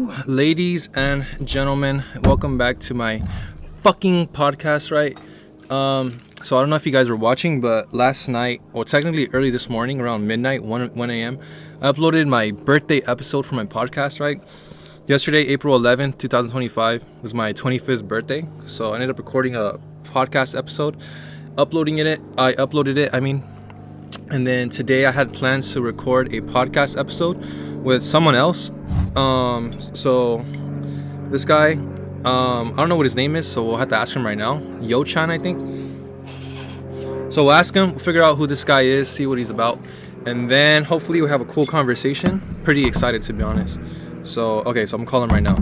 Ladies and gentlemen, welcome back to my fucking podcast, right? So I don't know if you guys were watching, but last night, or technically early this morning, around midnight, 1 a.m., I uploaded my birthday episode for my podcast, right? Yesterday, April 11th, 2025, was my 25th birthday. So I ended up recording a podcast episode, I uploaded it, and then today I had plans to record a podcast episode with someone else. So this guy, I don't know what his name is, so we'll have to ask him right now. Yo-chan, I think. So we'll ask him, figure out who this guy is, see what he's about, and then hopefully we'll have a cool conversation. Pretty excited, to be honest. So I'm calling him right now.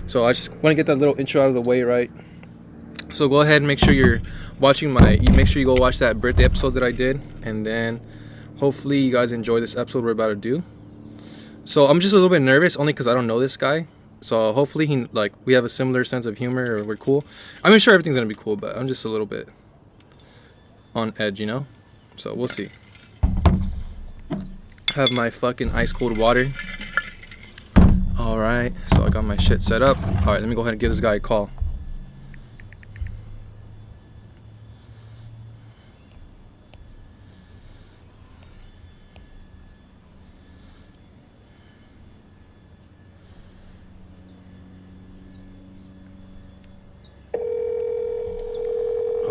So I just want to get that little intro out of the way, right? So go ahead and make sure you're watching make sure you go watch that birthday episode that I did, and then hopefully you guys enjoy this episode we're about to do. So I'm just a little bit nervous, only because I don't know this guy. So hopefully we have a similar sense of humor, or we're cool. I'm sure everything's gonna be cool, but I'm just a little bit on edge, you know. So we'll see. Have my fucking ice cold water. All right, so I got my shit set up. All right, let me go ahead and give this guy a call.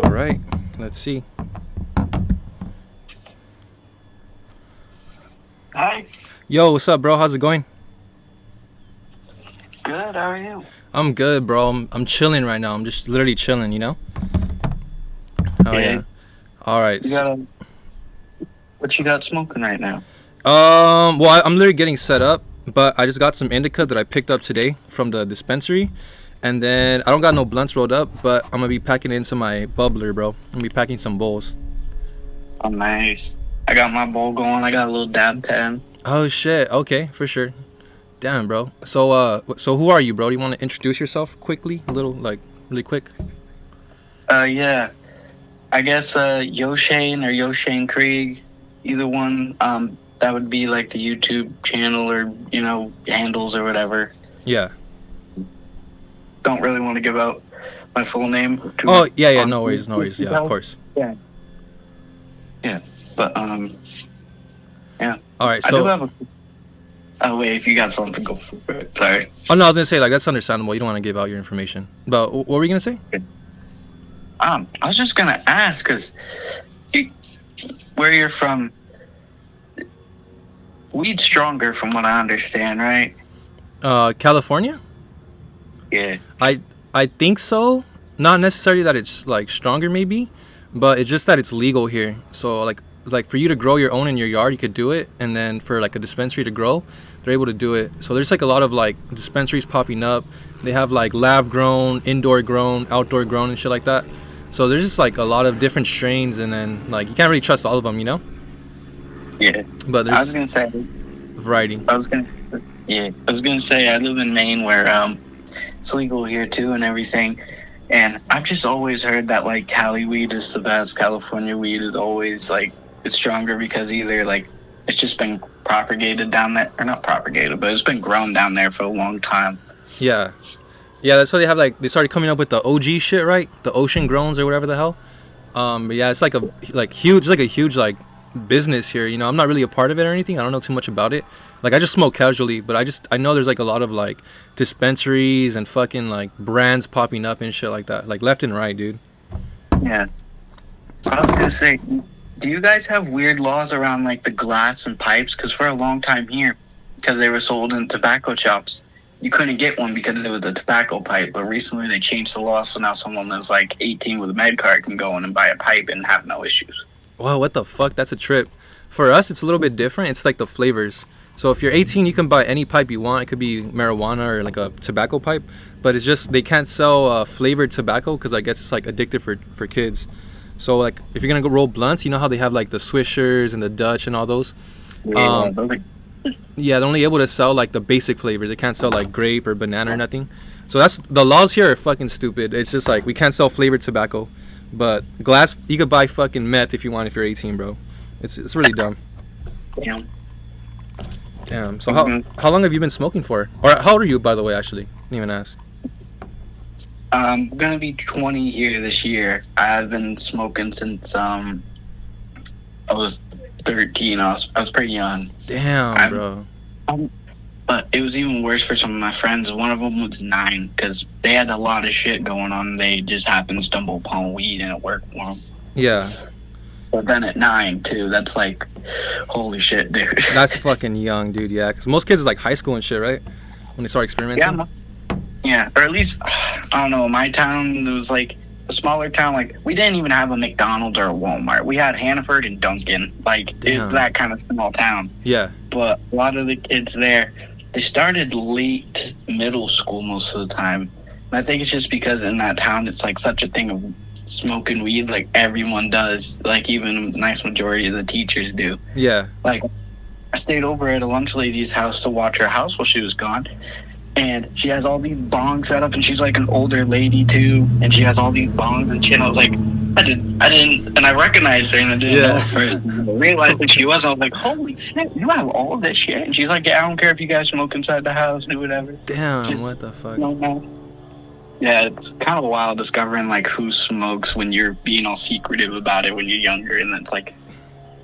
All right, let's see. Hi. Yo, what's up, bro? How's it going? Good. How are you? I'm good, bro. I'm chilling right now. I'm just literally chilling, you know? Oh, yeah. All right. What you got smoking right now? Well, I'm literally getting set up, but I just got some indica that I picked up today from the dispensary. And then I don't got no blunts rolled up, but I'm gonna be packing it into my bubbler, bro. I'm gonna be packing some bowls. Oh, nice. I got my bowl going. I got a little dab pen. Oh shit. Okay, for sure. Damn, bro. So who are you, bro? Do you want to introduce yourself quickly, really quick? Yeah. I guess Yoshane or Yoshane Krieg, either one. That would be like the YouTube channel or handles or whatever. Yeah. Don't really want to give out my full name. Oh yeah. No worries. Yeah, of course. Yeah. But yeah. All right. I So. do have a. Oh wait, if you got something, go for it. Sorry. Oh no, I was gonna say that's understandable. You don't want to give out your information. But what were you gonna say? I was just gonna ask because where you're from, weed's stronger, from what I understand, right? California? Yeah. I think so. Not necessarily that it's stronger, maybe, but it's just that it's legal here. So like for you to grow your own in your yard, you could do it, and then for a dispensary to grow, they're able to do it. So there's a lot of dispensaries popping up. They have lab grown, indoor grown, outdoor grown, and shit like that. So there's just a lot of different strains, and then you can't really trust all of them, you know. Yeah. But there's I was gonna say variety. I was gonna say I live in Maine, where it's legal here too and everything. And I've just always heard that Cali weed is the best. California weed is always it's stronger because either it's just been propagated down there, or not propagated, but it's been grown down there for a long time. Yeah, that's why they have they started coming up with the OG shit, right? The ocean growns or whatever the hell. But yeah, it's a huge business here. You know, I'm not really a part of it or anything. I don't know too much about it. I just smoke casually, but I know there's a lot of dispensaries and fucking brands popping up and shit like that, left and right, dude. Yeah. I was gonna say, do you guys have weird laws around the glass and pipes? Because for a long time here, because they were sold in tobacco shops, you couldn't get one because it was a tobacco pipe. But recently they changed the law, so now someone that's 18 with a med card can go in and buy a pipe and have no issues. Wow, what the fuck? That's a trip. For us, it's a little bit different. It's the flavors. So if you're 18, you can buy any pipe you want. It could be marijuana or a tobacco pipe, but it's just they can't sell flavored tobacco because I guess it's addictive for kids. So if you're gonna go roll blunts, you know how they have the Swishers and the Dutch and all those. Yeah, Yeah, they're only able to sell the basic flavors. They can't sell grape or banana or nothing. So that's the laws here are fucking stupid. It's just we can't sell flavored tobacco, but glass you could buy fucking meth if you want if you're 18, bro. It's really dumb. Damn. Damn. So Mhm. how long have you been smoking for? Or how old are you, by the way? Actually, didn't even ask. I'm gonna be 20 here this year. I've been smoking since I was 13. I was pretty young. Damn, I'm, bro. but it was even worse for some of my friends. One of them was 9 because they had a lot of shit going on. They just happened to stumble upon weed and it worked for them. Yeah, But then at 9 too, that's like, holy shit, dude. that's fucking young, dude. Yeah, because most kids is like high school and shit, right? When they start experimenting. Yeah, yeah, or at least I don't know. My town, it was like a smaller town. Like we didn't even have a McDonald's or a Walmart. We had Hannaford and Dunkin'. Like Damn. it's that kind of small town. Yeah. But a lot of the kids there, they started late middle school most of the time. And I think it's just because in that town, it's like such a thing of smoking weed. Like everyone does. Like even a nice majority of the teachers do. Yeah. Like I stayed over at a lunch lady's house to watch her house while she was gone. And she has all these bongs set up, and she's like an older lady too, and she has all these bongs and shit. And I was like, I didn't, and I recognized her, and I didn't know at first. I realized that she was. I was like, holy shit, you have all this shit. And she's like, yeah, I don't care if you guys smoke inside the house, do whatever. Damn. Just- What the fuck? No. Yeah, it's kind of wild discovering like who smokes when you're being all secretive about it when you're younger, and it's like,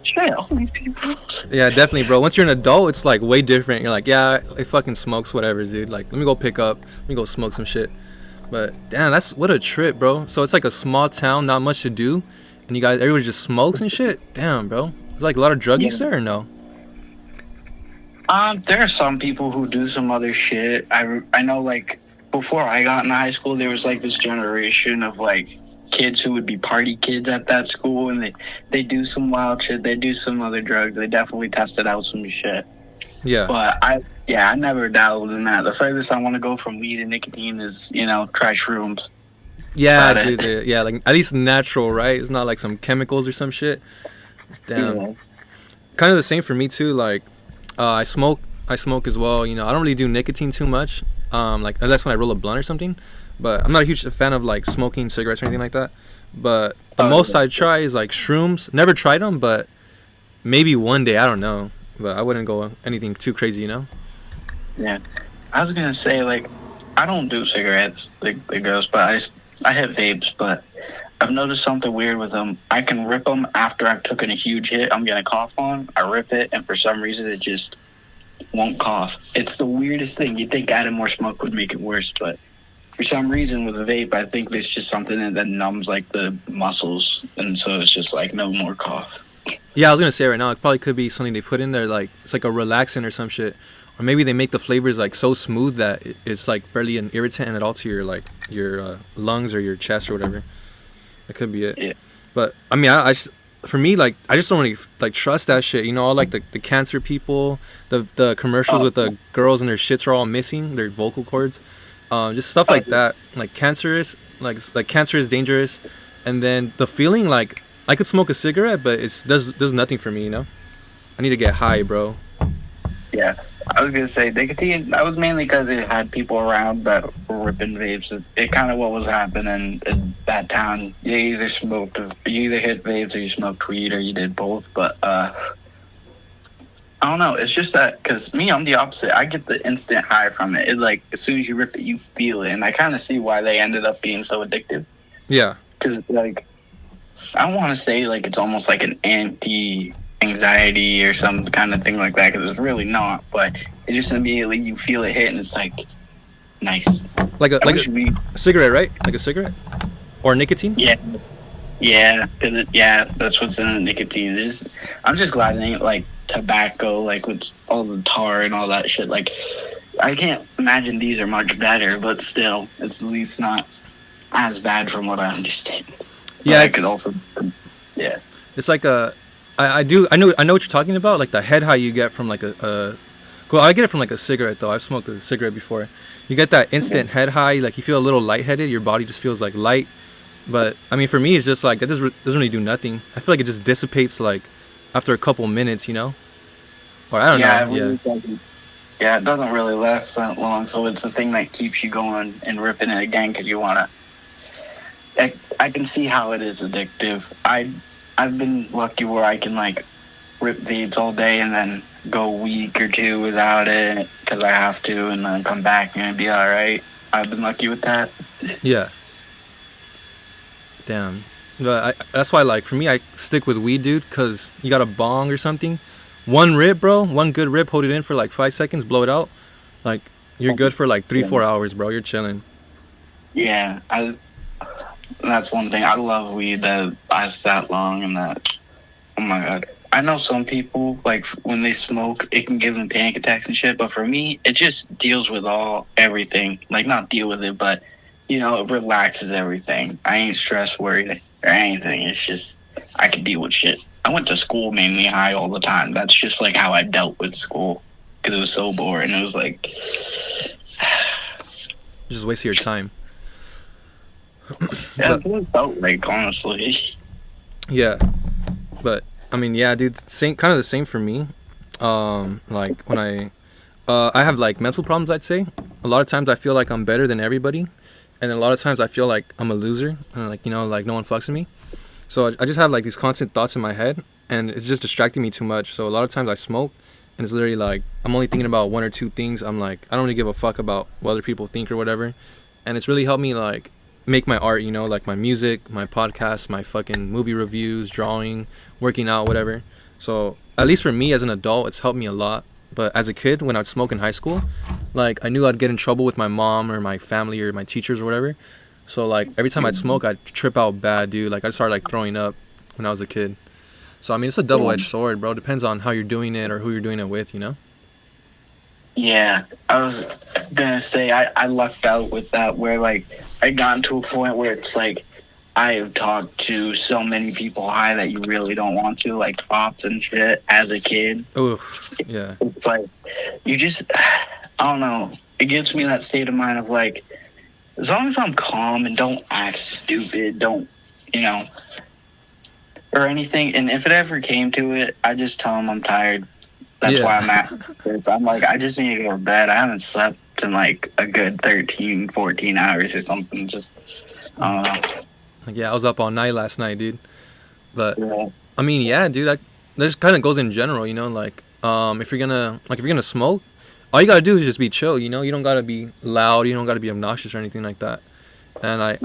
shit, all these people. Yeah, definitely, bro. Once you're an adult, it's like way different. You're like, yeah, it fucking smokes, whatever, dude. Like, let me go pick up, let me go smoke some shit. But damn, that's what a trip, bro. So it's like a small town, not much to do, and you guys, everybody just smokes and shit. Damn, bro. There's like a lot of drug use there, or no? There are some people who do some other shit. I know, like, before I got into high school, there was like this generation of like kids who would be party kids at that school, and they do some wild shit. They do some other drugs. They definitely tested out some shit. Yeah. But I never dabbled in that. The furthest I want to go from weed and nicotine is, try shrooms. Yeah, Got it. dude. Yeah, like at least natural, right? It's not like some chemicals or some shit. Damn. Yeah. Kind of the same for me too. Like, I smoke as well. You know, I don't really do nicotine too much. Like unless when I roll a blunt or something. But I'm not a huge fan of like smoking cigarettes or anything like that. But the most I try is like shrooms. Never tried them, but maybe one day. I don't know. But I wouldn't go anything too crazy, you know. Yeah. I was gonna say, like, I don't do cigarettes, the girls, but I hit vapes, but I've noticed something weird with them. I can rip them after I've taken a huge hit. I'm gonna cough on. I rip it, and for some reason, it just won't cough. It's the weirdest thing. You'd think adding more smoke would make it worse, but for some reason with a vape, I think it's just something that numbs like the muscles, and so it's just like no more cough. Yeah, I was gonna say right now, it probably could be something they put in there, like it's like a relaxant or some shit, or maybe they make the flavors like so smooth that it's like barely an irritant at all to your lungs or your chest or whatever. That could be it. Yeah. But I mean, for me, like I just don't really like trust that shit. You know, all like the cancer people, the commercials with the girls and their shits are all missing, their vocal cords, just stuff like that. Like cancerous, like cancer is dangerous, and then the feeling like. I could smoke a cigarette, but it does nothing for me, you know? I need to get high, bro. Yeah, I was gonna say nicotine. That was mainly because it had people around that were ripping vapes. It kind of what was happening in that town. You either hit vapes or you smoked weed or you did both. But I don't know. It's just that because me, I'm the opposite. I get the instant high from it. It like as soon as you rip it, you feel it, and I kind of see why they ended up being so addictive. Yeah. Because like. I want to say like it's almost like an anti-anxiety or some kind of thing like that because it's really not. But it just immediately you feel it hit and it's like nice. Like a cigarette, right? Like a cigarette or nicotine? Yeah, that's what's in the nicotine. I'm just glad it ain't like tobacco, like with all the tar and all that shit. Like I can't imagine these are much better, but still, it's at least not as bad from what I understand. Yeah, I could also, yeah. It's like I know what you're talking about, like the head high you get from like well, I get it from like a cigarette though. I've smoked a cigarette before. You get that instant head high, like you feel a little lightheaded. Your body just feels like light. But I mean, for me, it's just like it doesn't really do nothing. I feel like it just dissipates like after a couple minutes, you know. Or I don't know. Yeah, it doesn't really last that long. So it's the thing that keeps you going and ripping it again because you want to. I can see how it is addictive. I've been lucky where I can like rip Veeds all day and then go a week or two without it because I have to, and then come back and it'd be all right. I've been lucky with that. Yeah. Damn. But that's why, like, for me, I stick with weed, dude, because you got a bong or something. One rip, bro. One good rip, hold it in for like 5 seconds, blow it out. Like, you're good for like 3-4 hours, bro. You're chilling. Yeah, that's one thing. I love weed that lasts that long and that. Oh my god. I know some people, like, when they smoke, it can give them panic attacks and shit, but for me, it just deals with everything. Like, not deal with it, but, you know, it relaxes everything. I ain't stress worried or anything. It's just, I can deal with shit. I went to school mainly high all the time. That's just, like, how I dealt with school, because it was so boring. It was, like... Just wasting your time. Yeah, that's what it felt like, honestly. Yeah. But, I mean, yeah, dude, kind of the same for me. Like, when I have, like, mental problems, I'd say. A lot of times I feel like I'm better than everybody. And a lot of times I feel like I'm a loser. And, like, you know, like, no one fucks with me. So I just have, like, these constant thoughts in my head. And it's just distracting me too much. So a lot of times I smoke. And it's literally, like, I'm only thinking about 1 or 2 things. I'm, like, I don't really give a fuck about what other people think or whatever. And it's really helped me, like, make my art, you know, like my music, my podcast, my fucking movie reviews, drawing, working out, whatever. So at least for me as an adult, it's helped me a lot. But as a kid, when I'd smoke in high school, like, I knew I'd get in trouble with my mom or my family or my teachers or whatever. So, like, every time I'd smoke, I'd trip out bad, dude. Like, I'd start, like, throwing up when I was a kid. So, I mean, it's a double-edged sword, bro. Depends on how you're doing it or who you're doing it with, you know? Yeah, I was gonna say I lucked out with that, where, like, I gotten to a point where it's like I have talked to so many people high that you really don't want to, like pops and shit, as a kid. Oof, yeah. It's like, you just, I don't know, it gives me that state of mind of, like, as long as I'm calm and don't act stupid, don't, you know, or anything, and if it ever came to it, I just tell them I'm tired. That's why I'm at. I'm like, I just need to go to bed. I haven't slept in, like, a good 13, 14 hours or something. Just, I don't know. Like, yeah, I was up all night last night, dude. But, Yeah. I mean, yeah, dude, that just kind of goes in general, you know? Like, if you're gonna smoke, all you gotta do is just be chill, you know? You don't gotta be loud. You don't gotta be obnoxious or anything like that. And I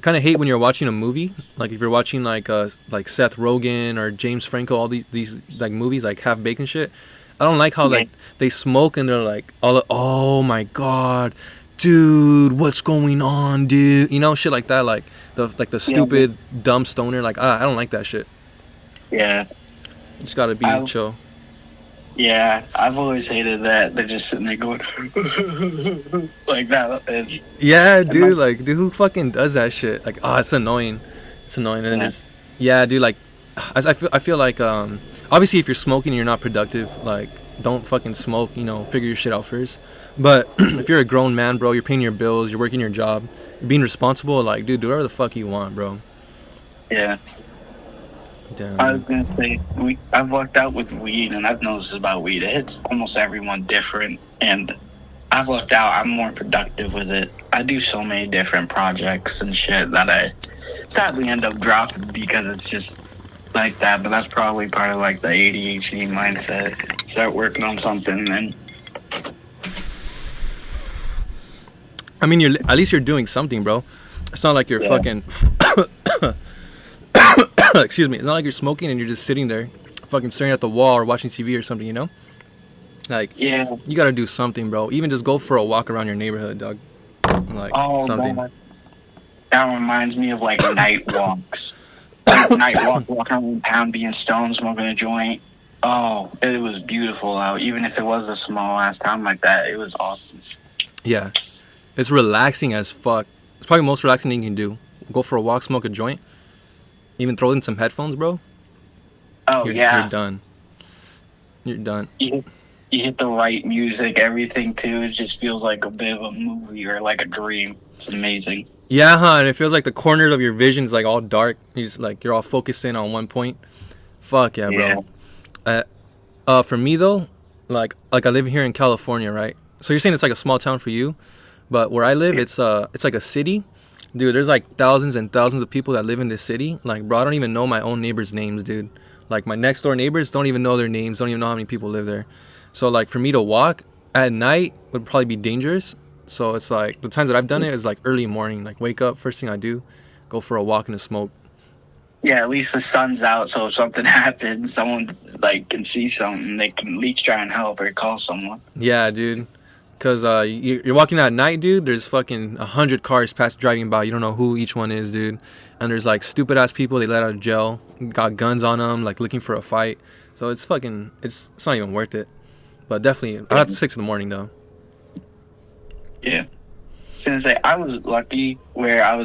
kind of hate when you're watching a movie. Like, if you're watching, like Seth Rogen or James Franco, all these like, movies, like, half-baked shit. I don't like how, like, they smoke and they're like, oh my god, dude, what's going on, dude? You know, shit like that. Like the stupid, dumb stoner. Like, I don't like that shit. Yeah. You just gotta be chill. Yeah, I've always hated that. They're just sitting there going like that. Yeah, dude. Like, dude, who fucking does that shit? Like, it's annoying. It's annoying. And then there's, dude. Like, I feel like, obviously, if you're smoking and you're not productive, like, don't fucking smoke. You know, figure your shit out first. But if you're a grown man, bro, you're paying your bills, you're working your job, you're being responsible. Like, dude, do whatever the fuck you want, bro. Yeah. Damn. I was gonna say, I've lucked out with weed, and I've noticed about weed. It hits almost everyone different, and I've lucked out. I'm more productive with it. I do so many different projects and shit that I sadly end up dropping because it's just like that. But that's probably part of, like, the ADHD mindset. Start working on something, and I mean, at least you're doing something, bro. It's not like you're fucking. Excuse me. It's not like you're smoking and you're just sitting there, fucking staring at the wall or watching TV or something, you know? Like, you gotta do something, bro. Even just go for a walk around your neighborhood, dog. Like, something. God. That reminds me of, like, night walks. Like, walking around town, being stoned, smoking a joint. Oh, it was beautiful out. Even if it was a small ass town like that, it was awesome. Yeah, it's relaxing as fuck. It's probably the most relaxing thing you can do. Go for a walk, smoke a joint. Even throw in some headphones, bro. Oh, You're done. You're done. You hit the right music, everything, too. It just feels like a bit of a movie or like a dream. It's amazing. Yeah, and it feels like the corners of your vision's, like, all dark. You're all focused in on one point. Fuck yeah, bro. For me, though, like I live here in California, right? So you're saying it's like a small town for you, but where I live, it's like a city. Dude, there's, like, thousands and thousands of people that live in this city. Like, bro, I don't even know my own neighbors' names, dude. Like my next door neighbors don't even know their names, don't even know how many people live there. So like for me to walk at night would probably be dangerous. So it's like the times that I've done it is like early morning, like wake up, first thing I do, go for a walk in the smoke. Yeah, at least the sun's out, so if something happens, someone like can see something, they can at least try and help or call someone. Yeah, dude. Cause you're walking at night, dude. There's fucking 100 cars driving by. You don't know who each one is, dude. And there's like stupid ass people they let out of jail, got guns on them, like looking for a fight. So it's fucking, it's not even worth it. But definitely, I have to 6 in the morning though. Yeah. Since I was lucky where I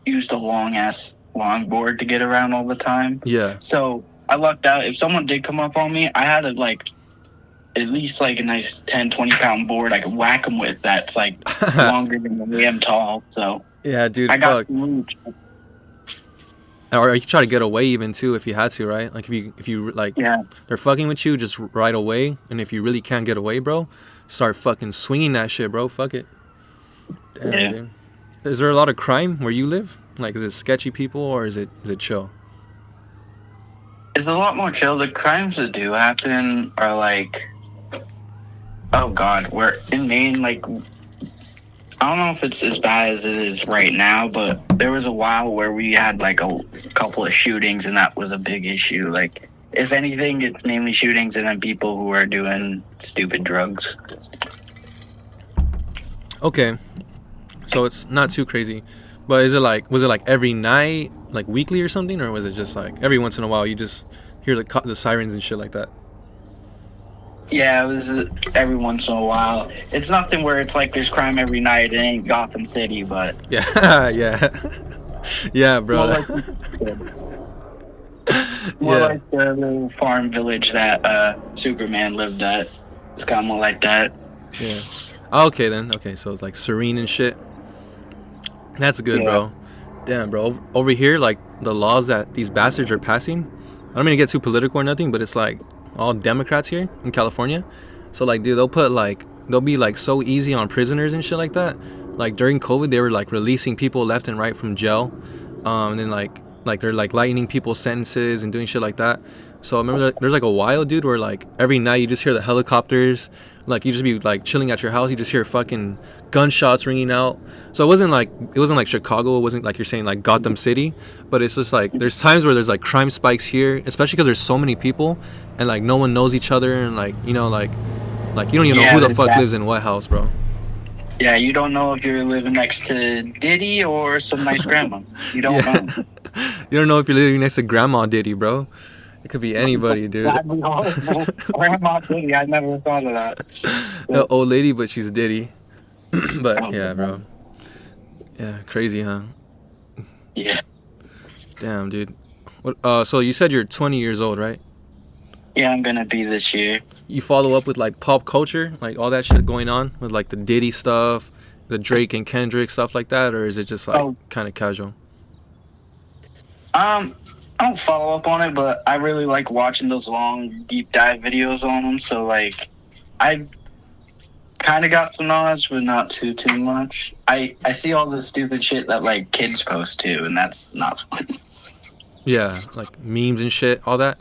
used a long ass longboard to get around all the time. Yeah. So I lucked out. If someone did come up on me, I had at least like a nice 10, 20-pound board I could whack them with. That's like longer than the way I'm tall. So yeah, dude. I got or you could try to get away even too if you had to, right? Like if you like, yeah, they're fucking with you, just right away. And if you really can't get away, bro, start fucking swinging that shit, bro. Fuck it. Damn, yeah. dude. Is there a lot of crime where you live? Like, is it sketchy people or is it chill? It's a lot more chill. The crimes that do happen are like, oh god, we're in Maine. Like, I don't know if it's as bad as it is right now, but there was a while where we had like a couple of shootings, and that was a big issue. Like, if anything, it's mainly shootings and then people who are doing stupid drugs. Okay, so it's not too crazy, but was it like every night, like weekly or something, or was it just like every once in a while you just hear the sirens and shit like that? Yeah, it was every once in a while. It's nothing where it's like there's crime every night. It ain't Gotham City, but yeah, yeah, bro. More like the little farm village that Superman lived at. It's kind of more like that. Yeah. Okay then. Okay, so it's like serene and shit. That's good, bro. Damn, bro. Over here, like the laws that these bastards are passing. I don't mean to get too political or nothing, but it's like all Democrats here in California. So like, dude, they'll be like so easy on prisoners and shit like that. Like during COVID, they were like releasing people left and right from jail, and then like they're like lightening people's sentences and doing shit like that. So I remember there's like a while, dude, where like every night you just hear the helicopters. Like you just be like chilling at your house, you just hear fucking gunshots ringing out. So it wasn't like Chicago, it wasn't like you're saying like Gotham City, but it's just like there's times where there's like crime spikes here, especially because there's so many people and like no one knows each other, and like you know like you don't even know who the fuck lives in what house, bro. Yeah, you don't know if you're living next to Diddy or some nice grandma. You don't know. You don't know if you're living next to Grandma Diddy, bro. It could be anybody, dude. That'd be horrible. Grandma Diddy, I never thought of that. The old lady, but she's Diddy. But yeah, bro. Yeah, crazy, huh? Yeah. Damn, dude. What? So you said you're 20 years old, right? Yeah, I'm gonna be this year. You follow up with like pop culture, like all that shit going on with like the Diddy stuff, the Drake and Kendrick stuff like that, or is it just like kind of casual? I don't follow up on it, but I really like watching those long deep dive videos on them. So like, I kind of got some knowledge, but not too much. I see all the stupid shit that like kids post too, and that's not fun. Yeah, like memes and shit, all that.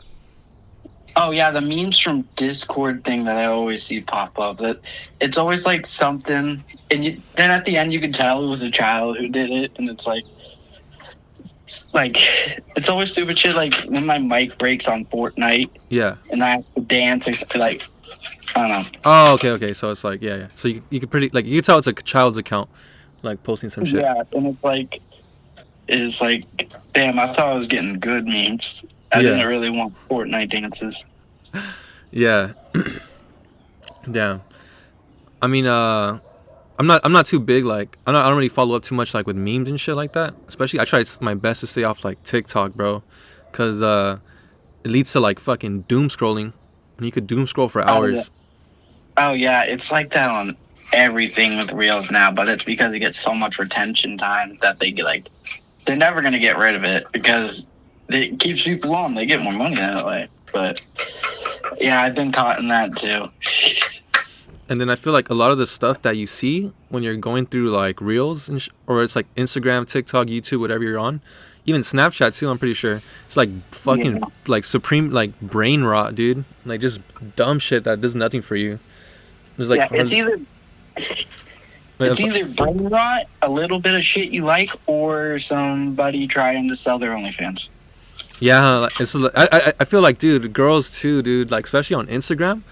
Oh yeah, the memes from Discord thing that I always see pop up. That it's always like something, and then at the end you can tell it was a child who did it, and it's like it's always stupid shit. Like when my mic breaks on Fortnite, yeah, and I have to dance or like I don't know. Oh, okay. So it's like yeah. So you could pretty like you could tell it's a child's account, like posting some shit. Yeah, and it's like damn, I thought I was getting good memes. I didn't really want Fortnite dances. Yeah. Damn. I mean, I'm not too big. Like, I don't really follow up too much like with memes and shit like that. Especially, I try my best to stay off like TikTok, bro, because it leads to like fucking doom scrolling, and you could doom scroll for hours. Oh yeah, it's like that on everything with Reels now, but it's because it gets so much retention time that they get like they're never gonna get rid of it because it keeps people on. They get more money that way. But yeah, I've been caught in that too. And then I feel like a lot of the stuff that you see when you're going through like reels or it's like Instagram, TikTok, YouTube, whatever you're on, even Snapchat too. I'm pretty sure it's like fucking like supreme like brain rot, dude. Like just dumb shit that does nothing for you. There's like it's either brain rot, a little bit of shit you like, or somebody trying to sell their OnlyFans. Yeah, I feel like, dude, girls too, dude. Like especially on Instagram.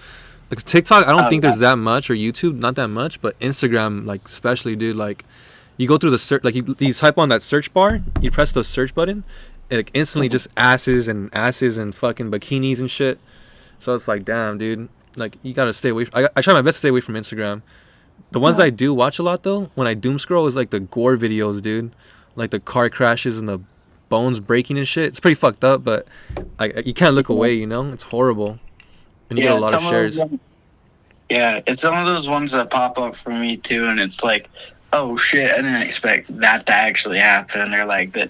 Like TikTok, I don't think there's that much, or YouTube, not that much, but Instagram, like especially, dude. Like, you go through the search, like you type on that search bar, you press the search button, and like instantly just asses and fucking bikinis and shit. So it's like, damn, dude. Like you gotta stay away. I try my best to stay away from Instagram. The ones I do watch a lot though, when I doom scroll, is like the gore videos, dude. Like the car crashes and the bones breaking and shit. It's pretty fucked up, but you can't look away. You know, it's horrible. And you get a lot of shares. It's some of those ones that pop up for me too, and it's like, oh shit, I didn't expect that to actually happen. And they're like that,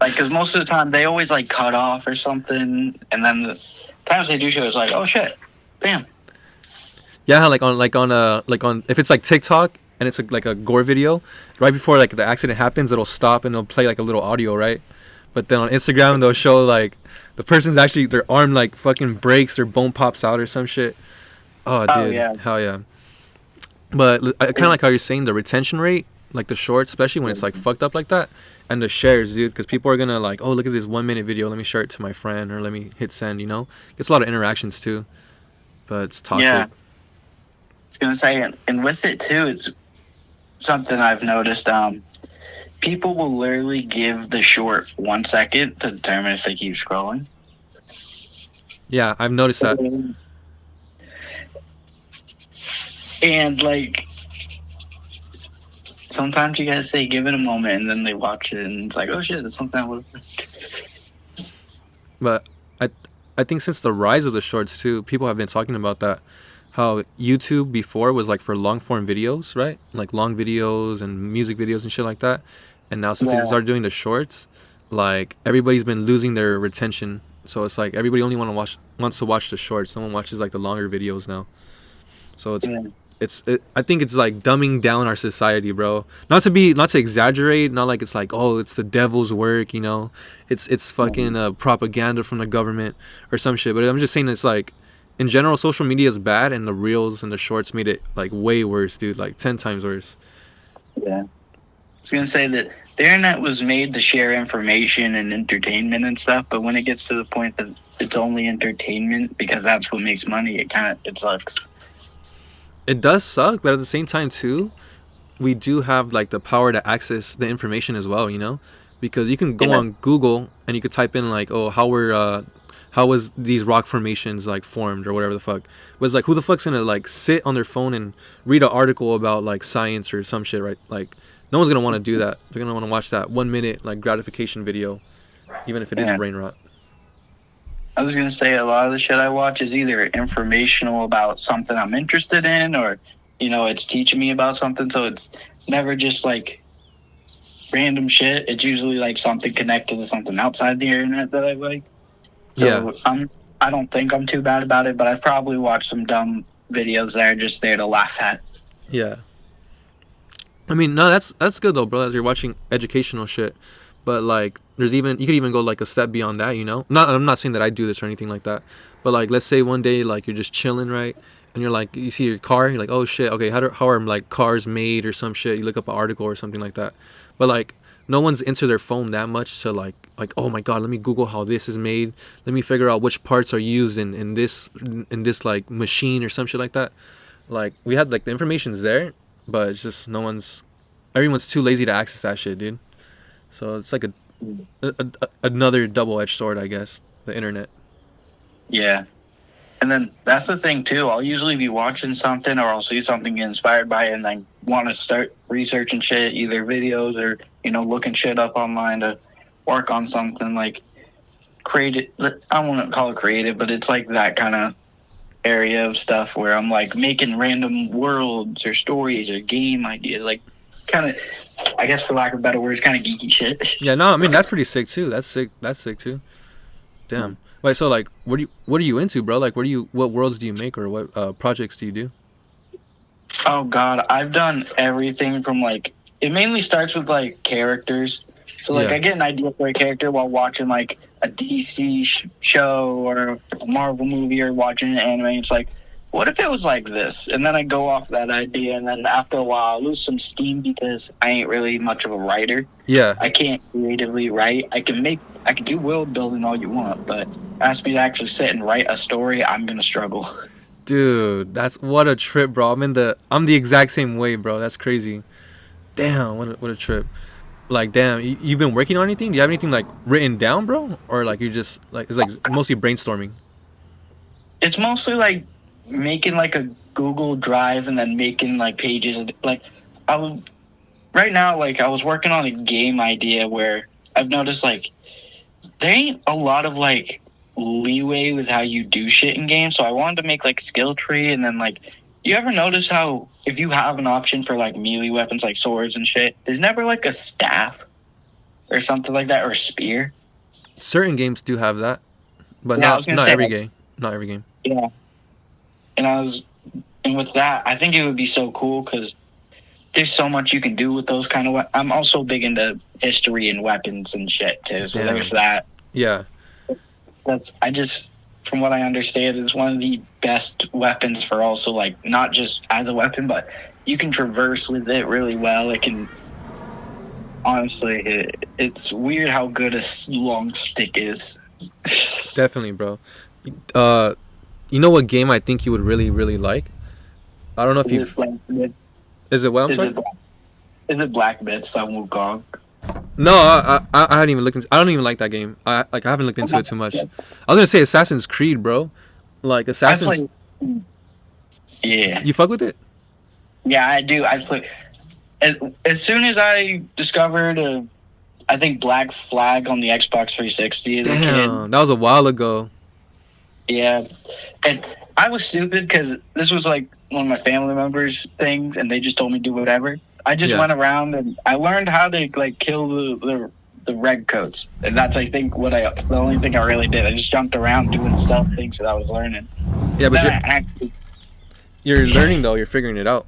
like, because most of the time they always like cut off or something, and then the times they do show, it's like, oh shit, bam. Yeah, like on if it's like TikTok and it's like a gore video, right before like the accident happens, it'll stop and it'll play like a little audio, right? But then on Instagram they'll show like the person's actually, their arm like fucking breaks, their bone pops out or some shit. Oh, dude. Hell yeah. But I kind of like how you're saying the retention rate, like the shorts, especially when it's like fucked up like that, and the shares, dude, because people are gonna like, oh, look at this 1 minute video, let me share it to my friend, or let me hit send, you know? Gets a lot of interactions too, but it's toxic. Yeah. I was gonna say, and with it too, it's something I've noticed. People will literally give the short 1 second to determine if they keep scrolling. Yeah, I've noticed that. And like, sometimes you gotta say, give it a moment, and then they watch it, and it's like, oh shit, that's something I was. But I think since the rise of the shorts too, people have been talking about that. How YouTube before was like for long form videos, right? Like long videos and music videos and shit like that. And now since they started doing the shorts, like everybody's been losing their retention. So it's like everybody only wants to watch the shorts. No one watches like the longer videos now. So I think it's like dumbing down our society, bro. Not to exaggerate, not like it's like, oh, it's the devil's work, you know. It's fucking propaganda from the government or some shit. But I'm just saying, it's like, in general, social media is bad, and the reels and the shorts made it like way worse, dude. Like 10 times worse. Yeah. I was gonna say that the internet was made to share information and entertainment and stuff, but when it gets to the point that it's only entertainment because that's what makes money, it sucks. It does suck, but at the same time too, we do have like the power to access the information as well, you know, because you can go on Google and you could type in like, oh, how was these rock formations like formed or whatever the fuck. But it's like, who the fuck's gonna like sit on their phone and read an article about like science or some shit, right? Like, no one's gonna want to do that. They're gonna want to watch that 1 minute like gratification video, even if it is brain rot. I was gonna say, a lot of the shit I watch is either informational about something I'm interested in, or, you know, it's teaching me about something. So it's never just like random shit. It's usually like something connected to something outside the internet that I like. So I don't think I'm too bad about it, but I've probably watched some dumb videos that are just there to laugh at. Yeah. I mean, no, that's good though, bro. As you're watching educational shit, but like, you could even go like a step beyond that, you know. I'm not saying that I do this or anything like that, but like, let's say one day like you're just chilling, right, and you're like, you see your car, you're like, oh shit, okay, how are like cars made or some shit. You look up an article or something like that, but like, no one's into their phone that much to like, oh my god, let me Google how this is made. Let me figure out which parts are used in this like machine or some shit like that. Like, we had like the information's there, but it's just everyone's too lazy to access that shit, dude. So it's like another double-edged sword, I guess, the internet. Yeah. And then that's the thing too. I'll usually be watching something, or I'll see something, get inspired by it, and then want to start researching shit, either videos or, you know, looking shit up online to work on something like creative. I wouldn't call it creative, but it's like that kind of area of stuff where I'm like making random worlds or stories or game ideas, like kind of, I guess for lack of better words, kind of geeky shit. Yeah, no, I mean, that's pretty sick too. That's sick too. Damn. Wait, so like, what are you into, bro? Like, what worlds do you make, or what projects do you do? Oh God, I've done everything from like it mainly starts with like characters. So like Yeah. I get an idea for a character while watching like a DC show or a Marvel movie or watching an anime. It's like, what if it was like this? And then I go off that idea, and then after a while I lose some steam because I ain't really much of a writer. Yeah. I can't creatively write. I can do world building all you want, but ask me to actually sit and write a story, I'm gonna struggle. Dude, that's what a trip, bro. I'm the exact same way, bro. That's crazy. Damn, what a trip. Like, damn, you've been working on anything? Do you have anything like written down, bro? Or like you just like it's like mostly brainstorming? It's mostly like making like a Google Drive and then making like pages. Like I was right now, like I was working on a game idea where I've noticed like there ain't a lot of like leeway with how you do shit in games. So I wanted to make like a skill tree, and then like you ever notice how if you have an option for like melee weapons like swords and shit, there's never like a staff or something like that or a spear. Certain games do have that, but Yeah, I was gonna not say, every like, game. Not every game. Yeah, and with that, I think it would be so cool because there's so much you can do with those kind of. I'm also big into history and weapons and shit too. So Damn. there's that. Yeah. From what I understand, it's one of the best weapons for also like not just as a weapon, but you can traverse with it really well. It can. Honestly, it's weird how good a long stick is. Definitely, bro. You know what game I think you would really, really like? I don't know if Is you. it Black Myth? Is it what? I'm Is sorry? it, is it Black Myth? Sun Wukong? No, I hadn't even looked into. I don't even like that game. I haven't looked into it too much. I was gonna say Assassin's Creed, bro. Like Assassin's. Yeah, You fuck with it? yeah, I do. I play. As soon as I discovered, I think Black Flag on the Xbox 360 as a kid. Damn, that was a while ago. Yeah, and I was stupid because this was like one of my family members' things, and they just told me to do whatever. I just Yeah. went around and I learned how to like kill the red coats, and that's I think the only thing I really did. I just jumped around doing stuff, things that I was learning. Yeah, but Then I actually, you're learning though. You're figuring it out.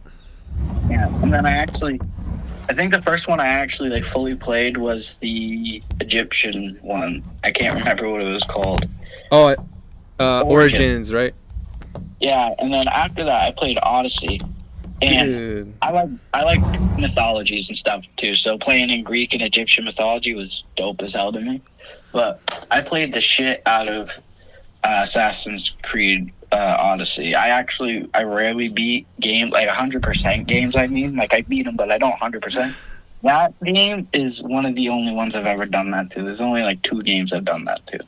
yeah, and then I think the first one I actually like fully played was the Egyptian one. I can't remember what it was called. Oh, Origin. Origins, right? Yeah, and then after that I played Odyssey. And Dude. I like mythologies and stuff too. So playing in Greek and Egyptian mythology was dope as hell to me. But I played the shit out of Assassin's Creed Odyssey. I rarely beat games like 100% games. I mean, like I beat them, but I don't 100%. That game is one of the only ones I've ever done that to. There's only like 2 games I've done that to.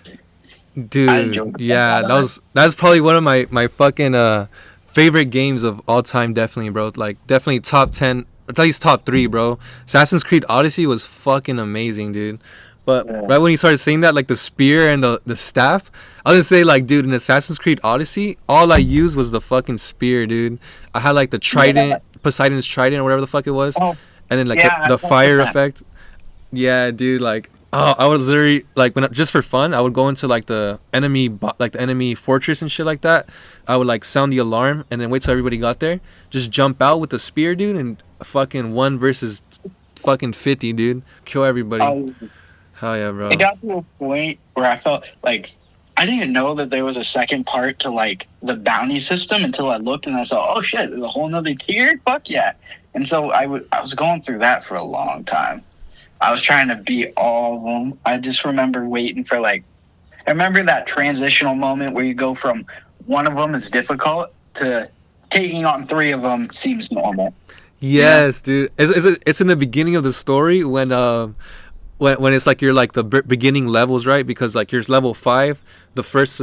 I Dude, enjoyed the yeah, fuck out of that's probably one of my fucking favorite games of all time. Definitely, bro. Like definitely top 10, at least top 3, bro. Assassin's Creed Odyssey was fucking amazing, dude. But Yeah. right when you started saying that, like the spear and the staff, I was gonna say like, dude, in Assassin's Creed Odyssey, all I used was the fucking spear, dude. I had like the trident, Poseidon's trident or whatever the fuck it was, Oh, and then like yeah, the I fire like that. effect. Yeah, dude, like I was literally like just for fun, I would go into like the enemy fortress and shit like that. I would like sound the alarm and then wait till everybody got there, just jump out with the spear, dude, and fucking 1 versus fucking 50, dude, kill everybody. Hell yeah, bro. It got to a point where I felt like I didn't know that there was a second part to like the bounty system until I looked and I saw, oh shit, there's a whole nother tier. Fuck yeah! And so I was going through that for a long time. I was trying to beat all of them. I just remember waiting for I remember that transitional moment where you go from one of them is difficult to taking on 3 of them seems normal. Yes, dude. It's in the beginning of the story when it's like you're like the beginning levels, right? Because like here's level 5, the first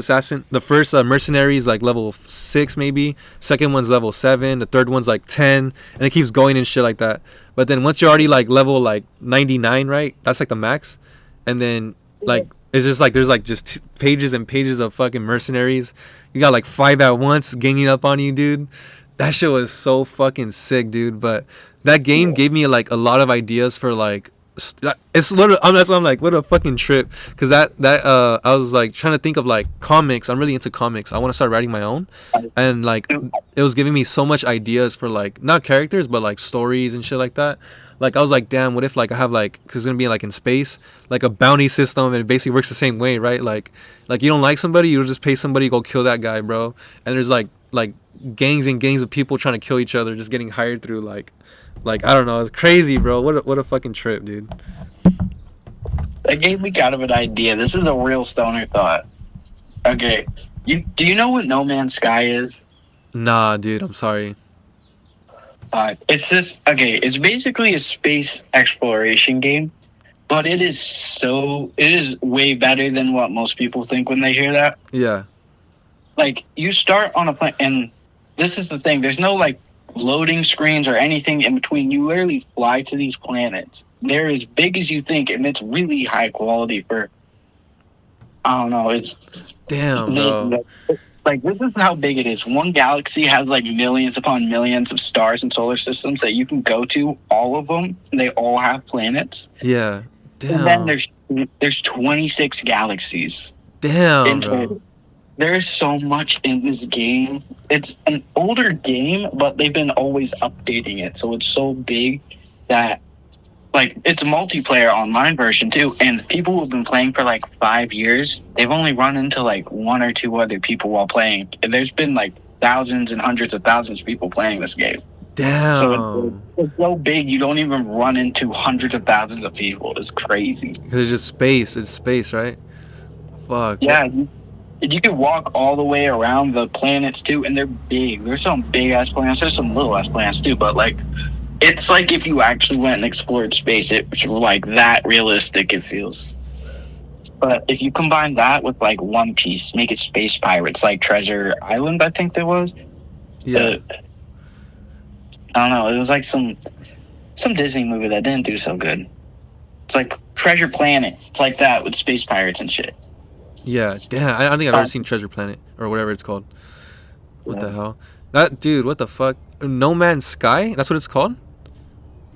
mercenary is like level 6 maybe, second one's level 7, the third one's like 10, and it keeps going and shit like that. But then once you're already like level like 99, right? That's like the max, and then like it's just like there's like just pages and pages of fucking mercenaries. You got like 5 at once ganging up on you, dude. That shit was so fucking sick, dude. But that game gave me like a lot of ideas for like It's literally, that's what I'm like, what a fucking trip. Because I was like trying to think of like comics. I'm really into comics. I want to start writing my own, and like it was giving me so much ideas for like not characters but like stories and shit like that. Like I was like, damn, what if like I have like, cause it's gonna be like in space, like a bounty system, and it basically works the same way, right? Like you don't like somebody, you'll just pay somebody to go kill that guy, bro. And there's like gangs and gangs of people trying to kill each other, just getting hired through like I don't know, it's crazy, bro. What a fucking trip, dude. That gave me kind of an idea. This is a real stoner thought. Okay, do you know what No Man's Sky is? Nah, dude, I'm sorry. It's this. Okay, it's basically a space exploration game, but it is way better than what most people think when they hear that. Yeah. Like you start on a planet, and this is the thing. There's no like loading screens or anything in between. You literally fly to these planets. They're as big as you think, and it's really high quality for. I don't know. It's damn, amazing. bro. Like, this is how big it is. One galaxy has, like, millions upon millions of stars and solar systems that you can go to, all of them, and they all have planets. Yeah. Damn. And then there's 26 galaxies. Damn, bro. There's so much in this game. It's an older game, but they've been always updating it, so it's so big that, like, it's a multiplayer online version, too, and people who have been playing for, like, 5 years, they've only run into, like, one or two other people while playing. And there's been, like, thousands and hundreds of thousands of people playing this game. Damn. So it's so big, you don't even run into hundreds of thousands of people. It's crazy. Because it's just space. It's space, right? Fuck. Yeah, you can walk all the way around the planets, too, and they're big. There's some big-ass planets. There's some little-ass planets, too, but, like... It's like if you actually went and explored space, it's like that realistic it feels. But if you combine that with like One Piece, make it Space Pirates, like Treasure Island, I think there was. Yeah. I don't know. It was like some Disney movie that didn't do so good. It's like Treasure Planet. It's like that with space pirates and shit. Yeah. Damn. I don't think I've ever seen Treasure Planet or whatever it's called. What the hell? That dude. What the fuck? No Man's Sky. That's what it's called.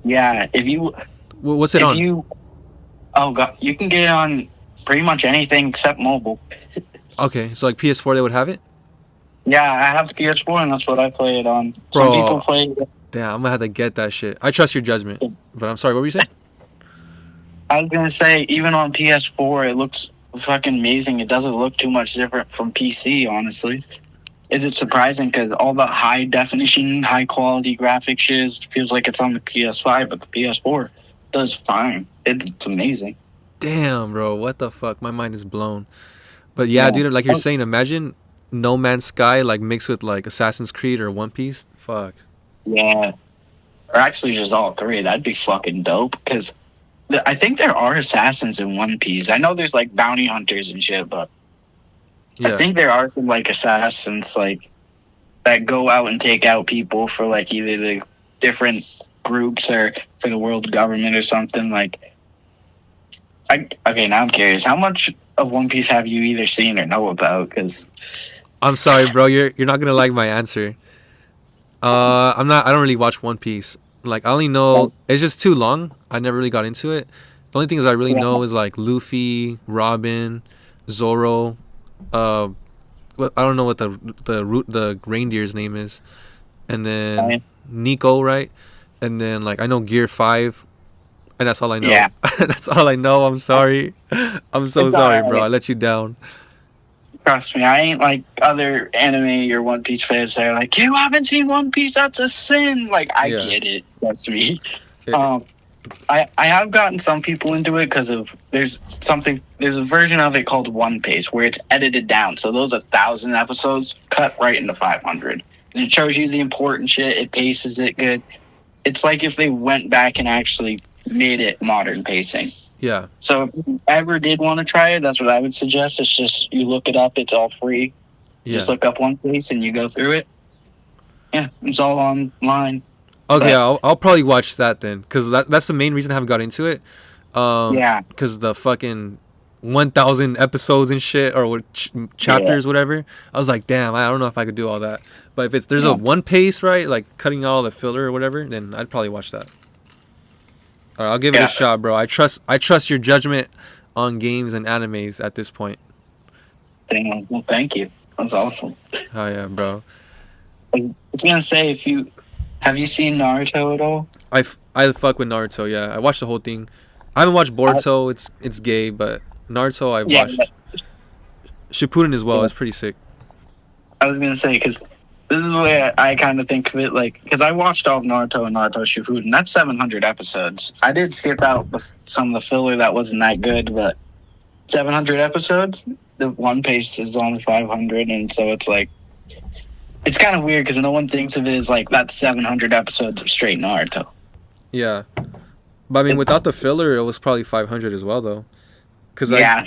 Yeah, if you... What's it on? Oh, God. You can get it on pretty much anything except mobile. Okay, so like PS4 they would have it? Yeah, I have the PS4 and that's what I play it on. Bro, some people play it. Damn, I'm gonna have to get that shit. I trust your judgment. But I'm sorry, what were you saying? I was gonna say, even on PS4, it looks fucking amazing. It doesn't look too much different from PC, honestly. It's surprising because all the high definition, high quality graphic shit feels like it's on the PS5, but the PS4 does fine. It's amazing. Damn, bro, what the fuck? My mind is blown. But yeah, dude, like you're saying, imagine No Man's Sky like mixed with like Assassin's Creed or One Piece. Fuck. Yeah. Or actually just all three. That'd be fucking dope because I think there are assassins in One Piece. I know there's like bounty hunters and shit, but I think there are some like assassins like that go out and take out people for like either the different groups or for the world government or something. Like, okay, now I'm curious. How much of One Piece have you either seen or know about? Because I'm sorry, bro. You're not gonna like my answer. I don't really watch One Piece. Like I only know it's just too long. I never really got into it. The only things I really know is like Luffy, Robin, Zoro. I don't know what the reindeer's name is, and then Nico, right? And then like I know Gear 5, and that's all I know. Yeah. That's all I know. I'm sorry. I'm so sorry, bro. I let you down. Trust me, I ain't like other anime or One Piece fans that are like, you haven't seen One Piece, that's a sin. Like, I get it. Trust me. I have gotten some people into it because of there's a version of it called One Piece where it's edited down. So those 1,000 episodes cut right into 500. And it shows you the important shit. It paces it good. It's like if they went back and actually made it modern pacing. Yeah. So if you ever did want to try it, that's what I would suggest. It's just you look it up. It's all free. Yeah. Just look up One Piece and you go through it. Yeah, it's all online. Okay, I'll probably watch that then, because that's the main reason I haven't got into it. Yeah. Because the fucking 1,000 episodes and shit, or what chapters, whatever. I was like, damn, I don't know if I could do all that. But if there's a one pace, right, like cutting out all the filler or whatever, then I'd probably watch that. All right, I'll give it Yeah. a shot, bro. I trust your judgment on games and animes at this point. Damn. Well, thank you. That's awesome. Oh yeah, bro. I was gonna say, have you seen Naruto at all? I fuck with Naruto. Yeah, I watched the whole thing. I haven't watched Boruto. It's gay, but Naruto I've Yeah, watched. Shippuden as well. Yeah. It's pretty sick. I was gonna say because this is the way I kind of think of it. Like, because I watched all of Naruto and Naruto Shippuden. That's 700 episodes. I did skip out some of the filler that wasn't that good, but 700 episodes. The One Piece is only 500, and so it's like it's kind of weird because no one thinks of it as like that's 700 episodes of straight Naruto. Yeah, but I mean, without the filler, it was probably 500 as well, though. Because Yeah.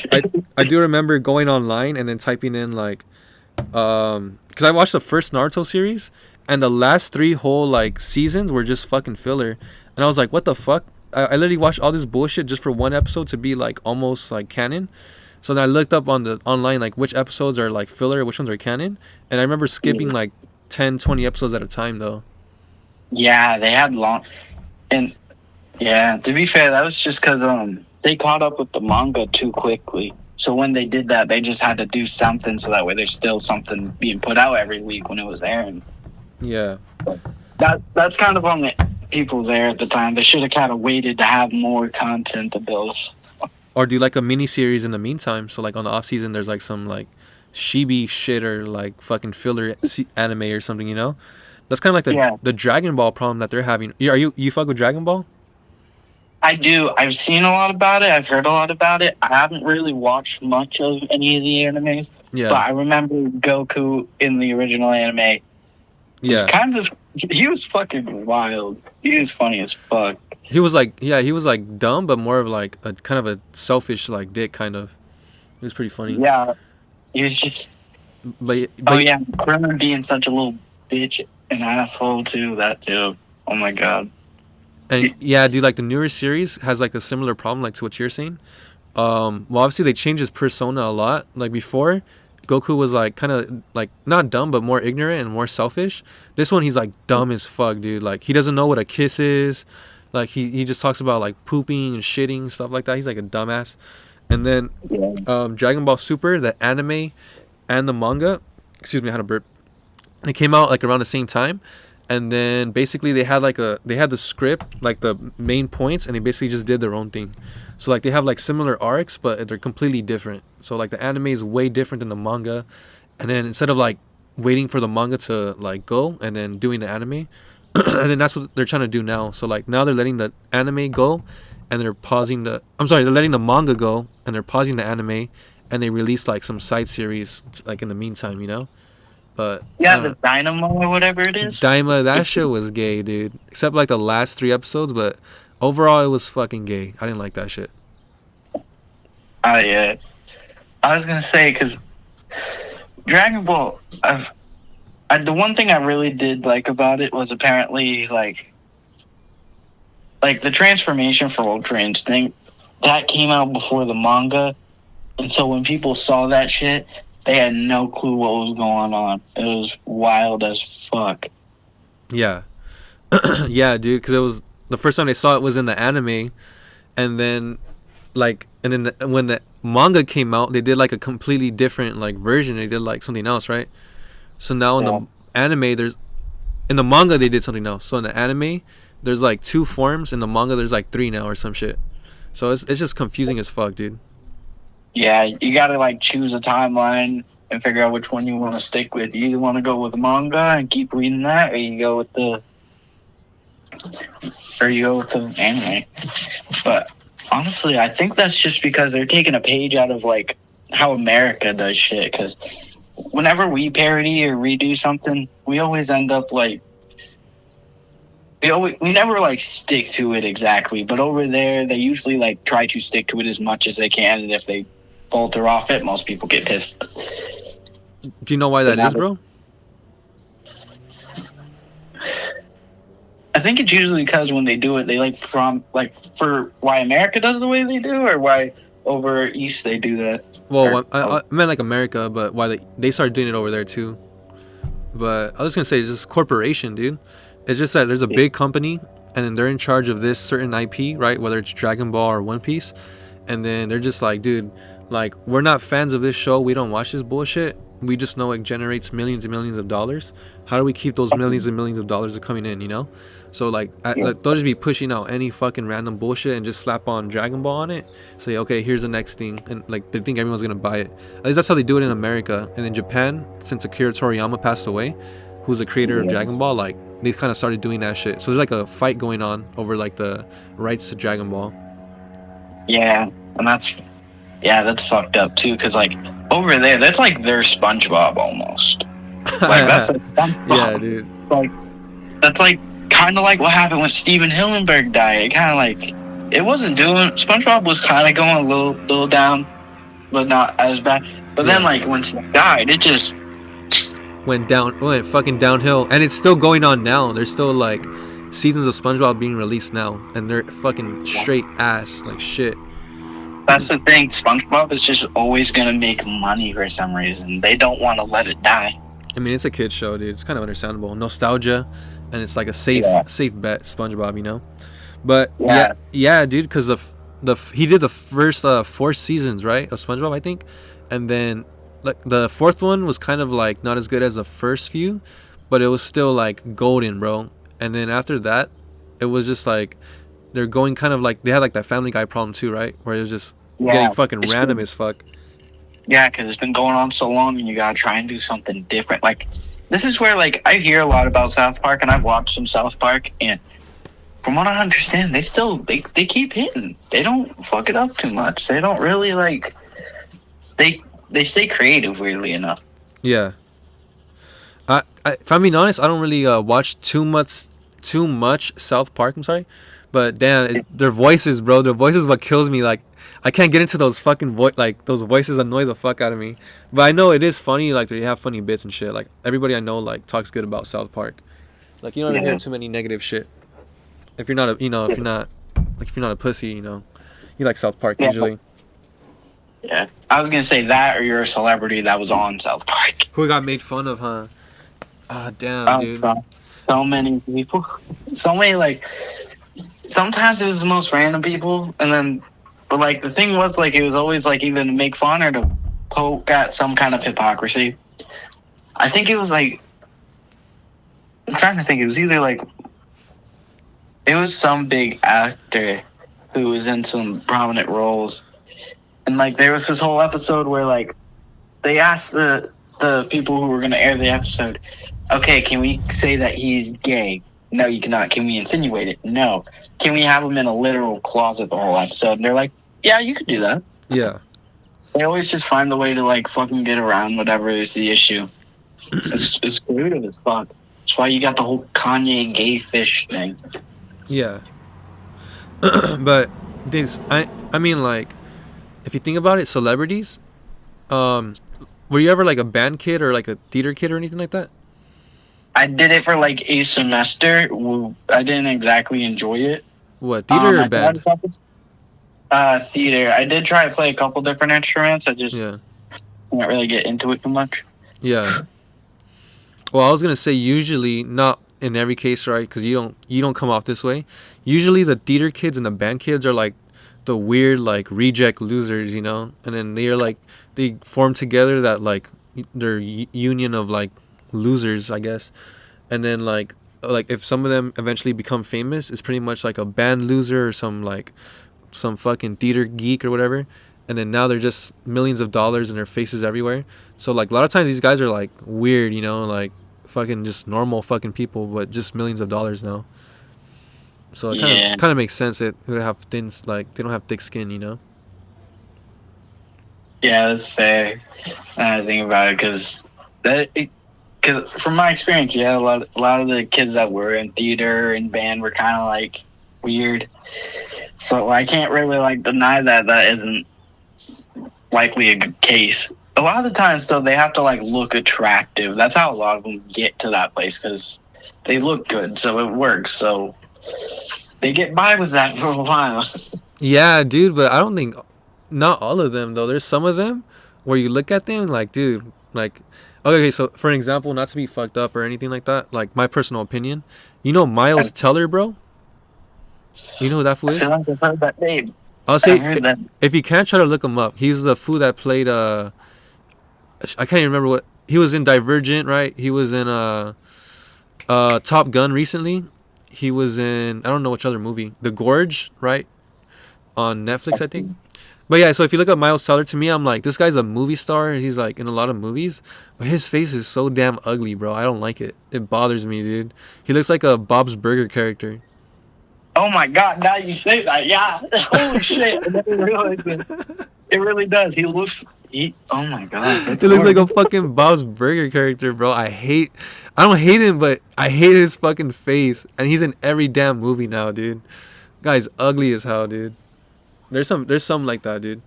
I do remember going online and then typing in like, because I watched the first Naruto series and the last 3 whole like seasons were just fucking filler, and I was like, what the fuck? I literally watched all this bullshit just for one episode to be like almost like canon. So then I looked up on the online like which episodes are like filler, which ones are canon, and I remember skipping like 10, 20 episodes at a time though. Yeah, they had long, and yeah. To be fair, that was just because they caught up with the manga too quickly. So when they did that, they just had to do something so that way there's still something being put out every week when it was airing. Yeah. That's kind of on the people there at the time. They should have kind of waited to have more content to build. Or do like a mini series in the meantime. So like on the off season, there's like some like chibi shit or like fucking filler anime or something. You know, that's kind of like the Dragon Ball problem that they're having. Are you fuck with Dragon Ball? I do. I've seen a lot about it. I've heard a lot about it. I haven't really watched much of any of the animes. Yeah. But I remember Goku in the original anime. Yeah. He was fucking wild. He was funny as fuck. He was like dumb, but more of like a kind of a selfish like dick kind of. It was pretty funny. Yeah. He was just. But yeah, Krillin being such a little bitch and asshole too. That too. Oh my god. And yeah, dude, like the newer series has like a similar problem like to what you're saying. Well, obviously they changed his persona a lot. Like before, Goku was like kind of like not dumb but more ignorant and more selfish. This one he's like dumb as fuck, dude. Like he doesn't know what a kiss is. Like he just talks about like pooping and shitting stuff like that. He's like a dumbass. And then Dragon Ball Super, the anime and the manga, excuse me, I had a burp. They came out like around the same time. And then basically they had the script, like the main points, and they basically just did their own thing. So like they have like similar arcs, but they're completely different. So like the anime is way different than the manga. And then instead of like waiting for the manga to like go and then doing the anime, and then that's what they're trying to do now. So like now they're letting the anime go and they're letting the manga go and they're pausing the anime and they release like some side series like in the meantime, you know? But yeah, the Dynamo or whatever it is. Daima, that shit was gay, dude. Except like the last 3 episodes, but overall it was fucking gay. I didn't like that shit. Yeah. I was gonna say because Dragon Ball, the one thing I really did like about it was apparently like the transformation for Ultra Instinct that came out before the manga, and so when people saw that shit, they had no clue what was going on. It was wild as fuck. Yeah. Yeah, dude, because it was the first time they saw it was in the anime, and then when the manga came out, they did like a completely different like version. They did like something else, right? So now in the anime, in the manga they did something else. So in the anime, there's like 2 forms. In the manga, there's like 3 now or some shit. So it's just confusing as fuck, dude. Yeah, you gotta like choose a timeline and figure out which one you want to stick with. You either want to go with the manga and keep reading that, or you go with the anime. But honestly, I think that's just because they're taking a page out of like how America does shit. Because whenever we parody or redo something, we always end up like we never like stick to it exactly. But over there, they usually like try to stick to it as much as they can, and if they falter off it, most people get pissed. Do you know why that is, bro? I think it's usually because when they do it, they for why America does it the way they do, or why over East they do that. Well, I meant like America, but why they started doing it over there too. But I was gonna say it's just corporation, dude. It's just that there's a big company and then they're in charge of this certain IP, right? Whether it's Dragon Ball or One Piece, and then they're just like, dude, like we're not fans of this show. We don't watch this bullshit. We just know it generates millions and millions of dollars. How do we keep those millions and millions of dollars coming in? You know, so like they'll just be pushing out any fucking random bullshit and just slap on Dragon Ball on it. Say, okay, here's the next thing, and like they think everyone's gonna buy it. At least that's how they do it in America. And in Japan, since Akira Toriyama passed away, who's the creator of Dragon Ball, like they kind of started doing that shit. So there's like a fight going on over like the rights to Dragon Ball. Yeah, and that's fucked up too. Cause like over there, that's like their SpongeBob almost. Like that's like SpongeBob. Yeah, dude. Like that's like kind of like what happened when Steven Hillenberg died. It kind of like it wasn't doing. SpongeBob was kind of going a little down, but not as bad. But then like when he died, it just went fucking downhill, and it's still going on now. There's still like seasons of SpongeBob being released now, and they're fucking straight ass like shit. That's the thing. SpongeBob is just always gonna make money for some reason. They don't want to let it die. I mean, it's a kid's show, dude. It's kind of understandable. Nostalgia, and it's like a safe bet, SpongeBob, you know. But yeah, dude, because he did the first 4 seasons, right, of SpongeBob, I think, and then like the 4th one was kind of like not as good as the first few, but it was still like golden, bro. And then after that, it was just like they're going kind of like they had like that Family Guy problem too, right? Where it was just getting fucking random as fuck. Yeah, because it's been going on so long, and you gotta try and do something different. Like this is where like I hear a lot about South Park, and I've watched some South Park, and from what I understand, they keep hitting. They don't fuck it up too much. They don't really like they stay creative, weirdly enough. Yeah. If I'm being honest, I don't really watch too much South Park. I'm sorry, but damn, their voices, bro. Their voices, what kills me. Like, I can't get into those fucking those voices annoy the fuck out of me. But I know it is funny. Like, they have funny bits and shit. Like, everybody I know like talks good about South Park. Like, you don't hear too many negative shit. If you're not a pussy, you know, you like South Park usually. Yeah, I was gonna say that, or you're a celebrity that was on South Park. Who got made fun of, huh? Ah, damn, dude. So many people. So many, like, sometimes it was the most random people, but like, the thing was, like, it was always, like, either to make fun or to poke at some kind of hypocrisy. I think it was, like, I'm trying to think, it was either, like, it was some big actor who was in some prominent roles. And, like, there was this whole episode where, like, they asked the people who were going to air the episode, okay, can we say that he's gay? No, you cannot. Can we insinuate it? No. Can we have him in a literal closet the whole episode? And they're like, yeah, you could do that. Yeah. They always just find a way to, like, fucking get around whatever is the issue. It's creative as fuck. That's why you got the whole Kanye gay fish thing. Yeah. But, things, I mean, like, if you think about it, celebrities, were you ever like a band kid or like a theater kid or anything like that? I did it for like a semester. I didn't exactly enjoy it. What, theater or band? Theater. I did try to play a couple different instruments. I just can't really get into it too much. Yeah. Well, I was gonna say usually, not in every case, right? Because you don't come off this way. Usually, the theater kids and the band kids are like the weird like reject losers, you know, and then they form together that like their union of like losers, I guess. And then like if some of them eventually become famous, it's pretty much like a band loser or some fucking theater geek or whatever. And then now they're just millions of dollars and their faces everywhere. So like a lot of times these guys are like weird, you know, like fucking just normal fucking people, but just millions of dollars now. So it kind of makes sense that they have they don't have thick skin, you know. Yeah, that's fair. I think about it because from my experience, a lot of the kids that were in theater and band were kind of like weird. So I can't really like deny that isn't likely a good case. A lot of the times, though, they have to like look attractive. That's how a lot of them get to that place because they look good, so it works. So they get by with that for a while. Yeah, dude, but I don't think not all of them though. There's some of them where you look at them like, dude, like, okay, so for an example, not to be fucked up or anything like that, like my personal opinion, you know Miles Teller, bro? You know who that fool I is? feel like I've heard that name. I'll say I've heard that. if you can't, try to look him up. He's the fool that played I can't even remember what he was in. Divergent, right? He was in Top Gun recently. He was in I don't know which other movie. The Gorge, right? On Netflix, I think. But yeah, so if you look up Miles Teller, to me, I'm like, this guy's a movie star. He's like in a lot of movies, but his face is so damn ugly, bro. I don't like it. It bothers me, dude. He looks like a Bob's Burger character. Oh my god! Now you say that, yeah. Holy shit! I never realized it. It really does. He looks. Oh my god! That's It looks like horrible. a fucking Bob's Burger character, bro. I don't hate him, but I hate his fucking face. And he's in every damn movie now, dude. Guy's ugly as hell, dude. There's some like that, dude.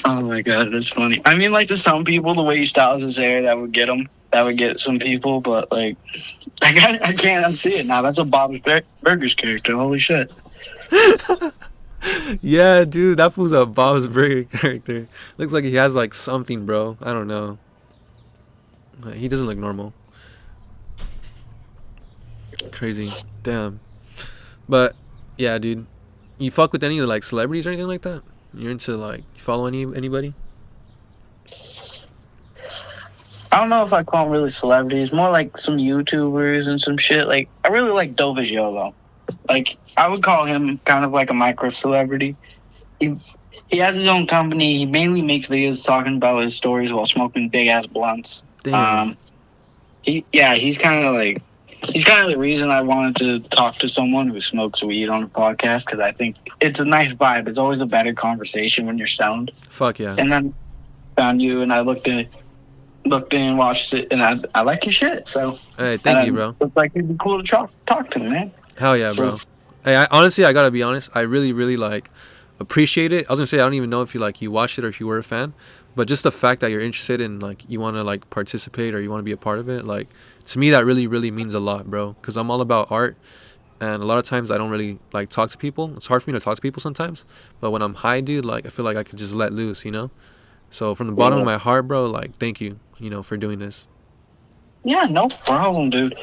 Oh my god, that's funny. I mean, like to some people, the way he styles his hair, that would get him. That would get some people, but like, I can't unsee it now. That's a Bob's Burgers character. Holy shit! Yeah, dude, that fool's a Bob's Burger character. Looks like he has like something, bro. I don't know. He doesn't look normal. Crazy. Damn. But yeah, dude. You fuck with any like celebrities or anything like that? You're into like you follow anybody? I don't know if I call them really celebrities. More like some YouTubers and some shit. Like I really like Dovish though. Like I would call him kind of like a micro celebrity. He has his own company. He mainly makes videos talking about his stories while smoking big ass blunts. Damn. He's kind of the reason I wanted to talk to someone who smokes weed on a podcast because I think it's a nice vibe. It's always a better conversation when you're stoned. Fuck yeah. And then found you, and I looked in, watched it, and I like your shit. So Hey, thank you, bro. It's like it'd be cool to talk to him, man. Hell yeah, bro. Hey, honestly, I gotta be honest. I really, really like appreciate it. I was gonna say I don't even know if you watched it or if you were a fan, but just the fact that you're interested in like you want to like participate or you want to be a part of it, like to me that really, really means a lot, bro. Because I'm all about art, and a lot of times I don't really like talk to people. It's hard for me to talk to people sometimes, but when I'm high, dude, like I feel like I could just let loose, you know. So from the bottom of my heart, bro, like thank you, for doing this. Yeah, no problem, dude.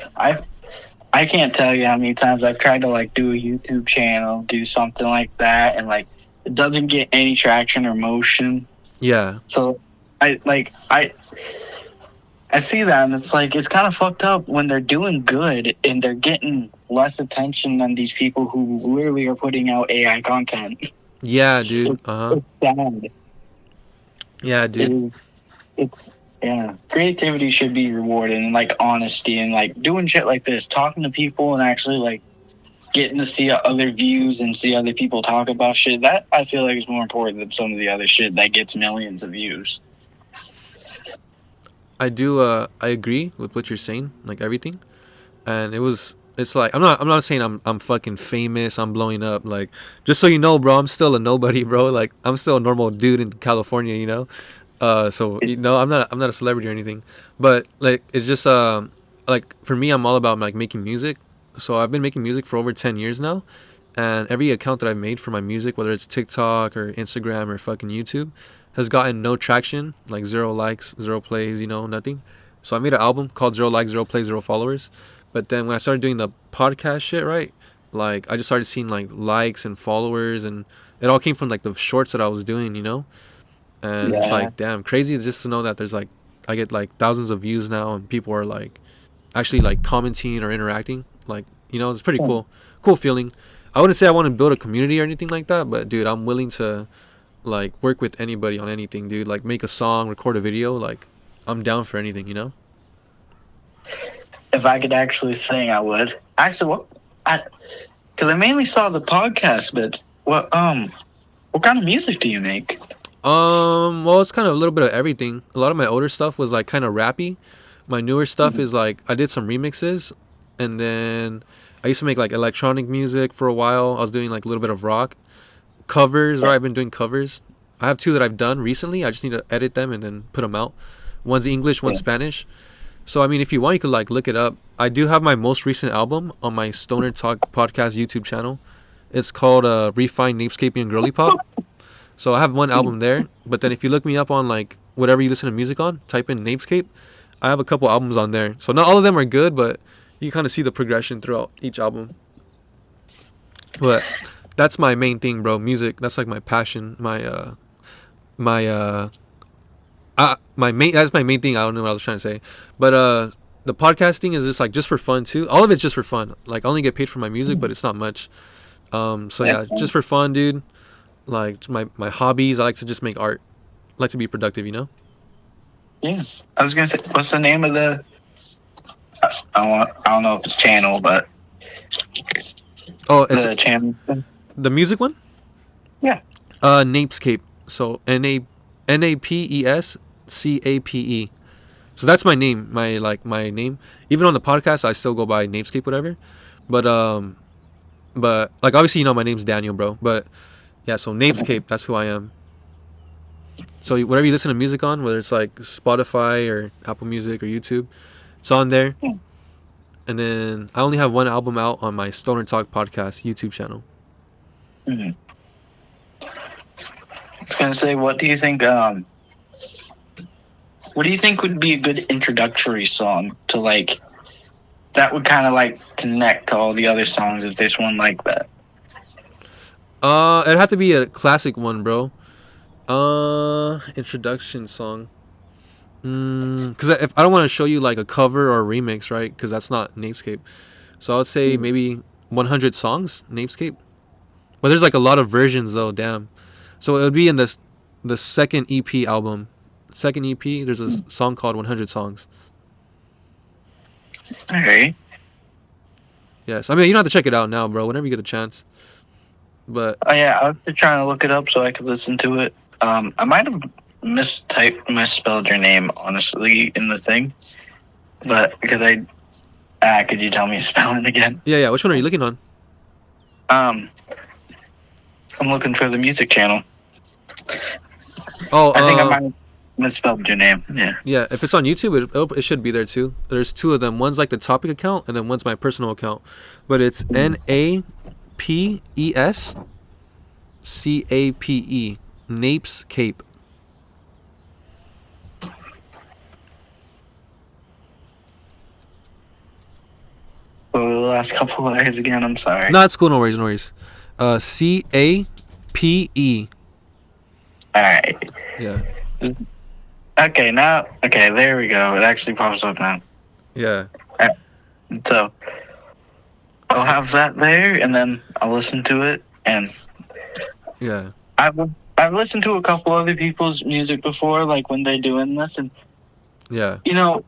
I can't tell you how many times I've tried to like do a YouTube channel, do something like that, and like it doesn't get any traction or motion. Yeah. So I see that, and it's like it's kind of fucked up when they're doing good and they're getting less attention than these people who literally are putting out AI content. Yeah, dude. It's sad. Yeah, dude. Yeah, creativity should be rewarded, and like honesty, and like doing shit like this, talking to people, and actually like getting to see other views and see other people talk about shit. That I feel like is more important than some of the other shit that gets millions of views. I do. I agree with what you're saying, like everything, and it's like I'm not saying I'm fucking famous. I'm blowing up. Like just so you know, bro, I'm still a nobody, bro. Like I'm still a normal dude in California, you know. So I'm not a celebrity or anything, but like it's just like for me, I'm all about like making music. So I've been making music for over 10 years now, and every account that I've made for my music, whether it's TikTok or Instagram or fucking YouTube, has gotten no traction, like 0 likes, 0 plays, nothing. So I made an album called 0 likes, 0 plays, 0 followers. But then when I started doing the podcast shit, right, like I just started seeing like likes and followers, and it all came from like the shorts that I was doing, and it's like damn crazy just to know that there's like I get like thousands of views now, and people are like actually like commenting or interacting, like it's pretty cool feeling. I wouldn't say I want to build a community or anything like that, but dude, I'm willing to like work with anybody on anything, dude. Like make a song, record a video, like I'm down for anything, If I could actually sing, I would. Actually, because I mainly saw the podcast, but what kind of music do you make? Well, it's kind of a little bit of everything. A lot of my older stuff was like kind of rappy. My newer stuff is like I did some remixes, and then I used to make like electronic music for a while. I was doing like a little bit of rock covers, right? I've been doing covers. I have 2 that I've done recently. I just need to edit them and then put them out. One's English, one's Spanish. So I mean, if you want, you could like look it up. I do have my most recent album on my Stoner Talk podcast YouTube channel. It's called Refined Napescaping and Girly Pop. So I have one album there, but then if you look me up on like whatever you listen to music on, type in Napescape, I have a couple albums on there. So not all of them are good, but you kind of see the progression throughout each album. But that's my main thing, bro. Music. That's like my passion. My my main. That's my main thing. I don't know what I was trying to say, but the podcasting is just for fun too. All of it's just for fun. Like I only get paid for my music, but it's not much. So yeah, just for fun, dude. Like it's my hobbies. I like to just make art. I like to be productive, you know. Yeah. I was gonna say, what's the name of the? I don't know if it's channel, but Oh, it's the channel. the music one. Yeah. Napescape. So NAPESCAPE. So that's my name. My name. Even on the podcast, I still go by Napescape, whatever. But like obviously you know my name's Daniel, bro. But yeah, so Napescape. That's who I am. So whatever you listen to music on, whether it's like Spotify or Apple Music or YouTube, it's on there. And then I only have one album out on my Stoner Talk podcast YouTube channel. Mm-hmm. I was gonna say, what do you think? What do you think would be a good introductory song to like that would kind of like connect to all the other songs if there's one like that? It'd have to be a classic one, bro. Introduction song. Because if I don't want to show you like a cover or a remix, right? Because that's not Napescape. So I would say maybe 100 songs, Napescape. But there's like a lot of versions though. Damn. So it would be in the second EP album. Second EP, there's a song called 100 Songs. Okay. Yes, I mean you don't have to check it out now, bro. Whenever you get a chance. But Oh yeah, I was just trying to look it up so I could listen to it. I might have misspelled your name honestly in the thing, but could you tell me to spell it again? yeah. Which one are you looking on? I'm looking for the music channel. Oh, I think I might have misspelled your name. Yeah. Yeah, if it's on YouTube, it should be there too. There's two of them. One's like the topic account, and then one's my personal account. But it's NAPESCAPE. Napescape. Well, the last couple of letters again. I'm sorry. No, it's cool. No worries. CAPE. All right. Yeah. Okay. Now. Okay. There we go. It actually pops up now. Yeah. So I'll have that there, and then I'll listen to it. And Yeah. I've listened to a couple other people's music before, like when they're doing this, and Yeah. you know,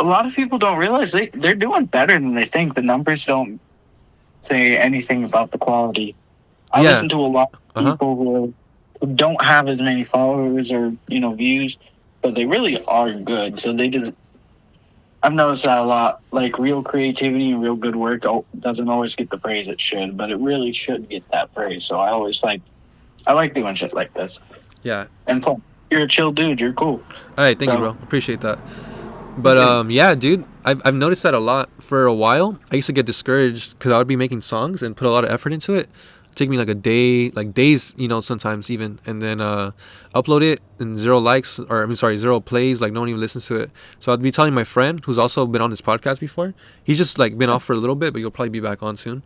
a lot of people don't realize they're doing better than they think. The numbers don't say anything about the quality. I Yeah. listen to a lot of people who don't have as many followers or views, but they really are good. So they just. I've noticed that a lot. Like real creativity and real good work doesn't always get the praise it should, but it really should get that praise. So I like doing shit like this. Yeah. And plus, you're a chill dude. You're cool. All right, thank you, bro. Appreciate that. But yeah, dude, I've noticed that a lot. For a while, I used to get discouraged because I would be making songs and put a lot of effort into it. It'd take me like a day, like days, sometimes even, and then upload it and 0 likes, or zero plays. Like no one even listens to it. So I'd be telling my friend who's also been on this podcast before. He's just like been off for a little bit, but he'll probably be back on soon.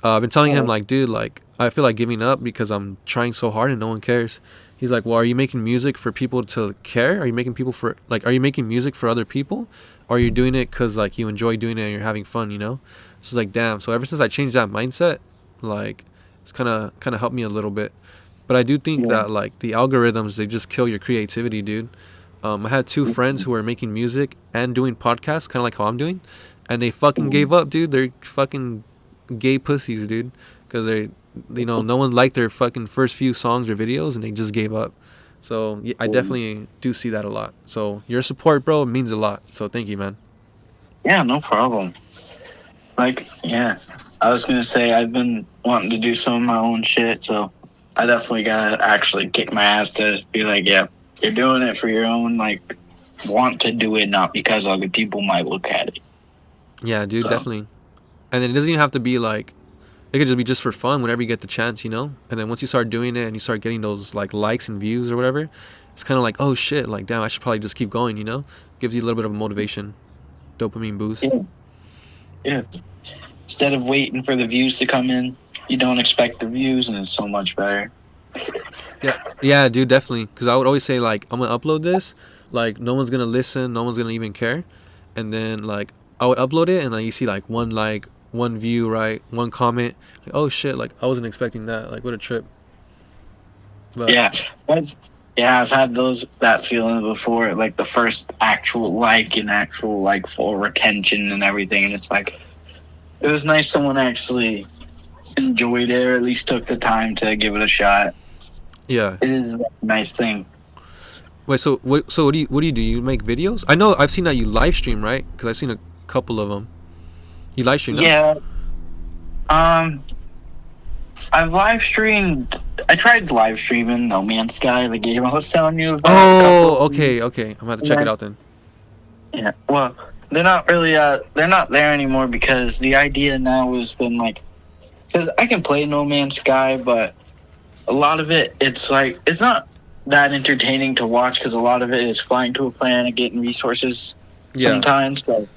I've been telling him like, dude, like I feel like giving up because I'm trying so hard and no one cares. He's like, well, are you making music for people to care? Are you making music for other people? Or are you doing it because like you enjoy doing it and you're having fun, So it's like, damn. So ever since I changed that mindset, like it's kind of helped me a little bit. But I do think that like the algorithms, they just kill your creativity, dude. I had 2 friends who were making music and doing podcasts, kind of like how I'm doing, and they fucking gave up, dude. They're fucking gay pussies, dude, because no one liked their fucking first few songs or videos and they just gave up. So yeah, I definitely do see that a lot. So your support, bro, means a lot. So thank you, man. Yeah, no problem. Like, yeah, I was gonna say I've been wanting to do some of my own shit, so I definitely gotta actually kick my ass to be like, yeah, you're doing it for your own, like, want to do it, not because other people might look at it. Yeah, dude, definitely. And then it doesn't even have to be like, it could just be just for fun whenever you get the chance, And then once you start doing it and you start getting those like likes and views or whatever, it's kind of like, oh shit, like damn, I should probably just keep going, Gives you a little bit of a motivation, dopamine boost. Yeah. instead of waiting for the views to come in, you don't expect the views, and it's so much better. Yeah, dude, definitely. Because I would always say, like, I'm gonna upload this, like, no one's gonna listen, no one's gonna even care, and then like I would upload it, and then you see like one view, right, one comment, like, oh shit, like I wasn't expecting that, like what a trip. But Yeah, yeah, I've had that feeling before, like the first actual like and actual like full retention and everything, and it's like it was nice someone actually enjoyed it or at least took the time to give it a shot. yeah. It is a nice thing. Wait, so what do you do? You make videos? I know I've seen that you live stream, right? Because I've seen a couple of them. You live stream? No? Yeah. I've live streamed. I tried live streaming No Man's Sky, the game I was telling you about. Oh, okay. I'm gonna have to check it out then. Yeah. Well, they're not really. They're not there anymore because the idea now has been like, because I can play No Man's Sky, but a lot of it, it's like it's not that entertaining to watch because a lot of it is flying to a planet, getting resources. Yeah. Sometimes, so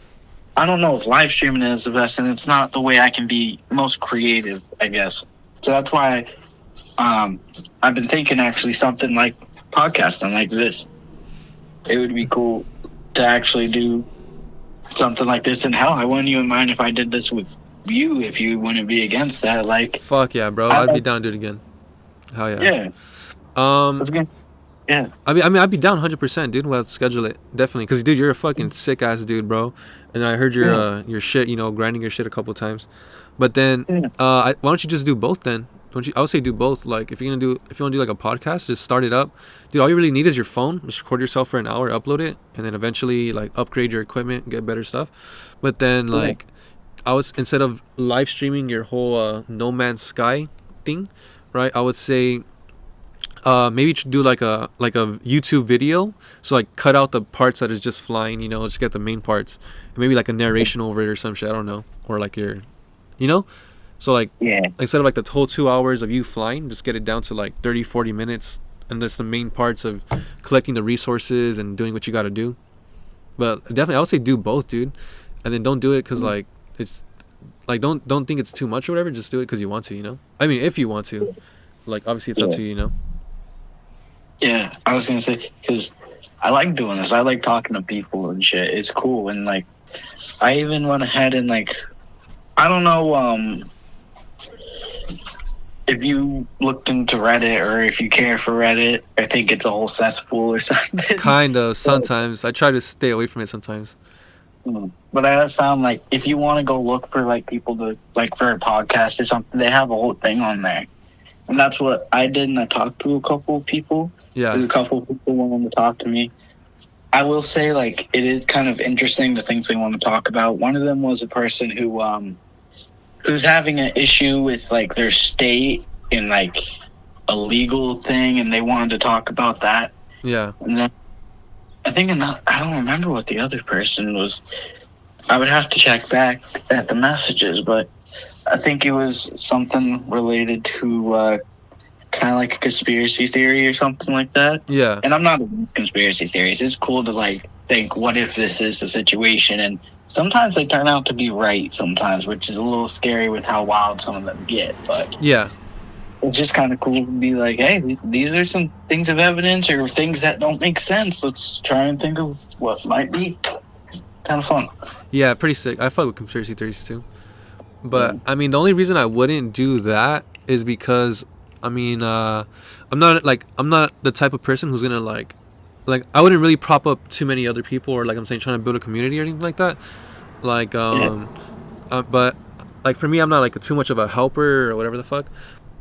I don't know if live streaming is the best, and it's not the way I can be most creative, I guess. So that's why I've been thinking actually something like podcasting like this. It would be cool to actually do something like this. And hell, I wouldn't even mind if I did this with you if you wouldn't be against that. Like, Fuck yeah, bro. I'd be down to do it again. Hell yeah. yeah, that's good. Yeah. I mean, I'd be down 100%, dude. We'll have to schedule it definitely, because dude, you're a fucking sick ass dude, bro. And I heard your shit, grinding your shit a couple times. But then, why don't you just do both then? I would say do both. Like, if you want to do like a podcast, just start it up, dude. All you really need is your phone. Just record yourself for an hour, upload it, and then eventually like upgrade your equipment, get better stuff. But then like, instead of live streaming your whole No Man's Sky thing, right? I would say maybe you should do like a YouTube video. So like cut out the parts that is just flying, just get the main parts. And maybe like a narration over it or some shit. I don't know. Or like so like instead of like the whole 2 hours of you flying, just get it down to like 30-40 minutes, and that's the main parts of collecting the resources and doing what you got to do. But definitely I would say do both, dude. And then don't do it because like it's like don't think it's too much or whatever. Just do it because you want to, I mean, if you want to, like obviously it's up to you, Yeah, I was gonna say because I like doing this. I like talking to people and shit. It's cool, and like I even went ahead and like I don't know if you looked into Reddit or if you care for Reddit. I think it's a whole cesspool or something. Kind of. Sometimes I try to stay away from it sometimes. But I have found like if you want to go look for like people to like for a podcast or something, they have a whole thing on there. And that's what I did, and I talked to a couple of people. Yeah. There's a couple of people wanting to talk to me. I will say, like, it is kind of interesting, the things they want to talk about. One of them was a person who's having an issue with, like, their state in, like, a legal thing, and they wanted to talk about that. Yeah. And then I don't remember what the other person was. I would have to check back at the messages, but I think it was something related to kind of like a conspiracy theory or something like that. Yeah. And I'm not against conspiracy theories. It's cool to like think, what if this is the situation? And sometimes they turn out to be right sometimes, which is a little scary with how wild some of them get. But yeah, it's just kind of cool to be like, hey, these are some things of evidence or things that don't make sense. Let's try and think of what might be kind of fun. Yeah, pretty sick. I fuck with conspiracy theories too. But I mean, the only reason I wouldn't do that is because I mean, I'm not the type of person who's gonna like I wouldn't really prop up too many other people, or like I'm saying, trying to build a community or anything like that. Like but like for me, I'm not like too much of a helper or whatever the fuck.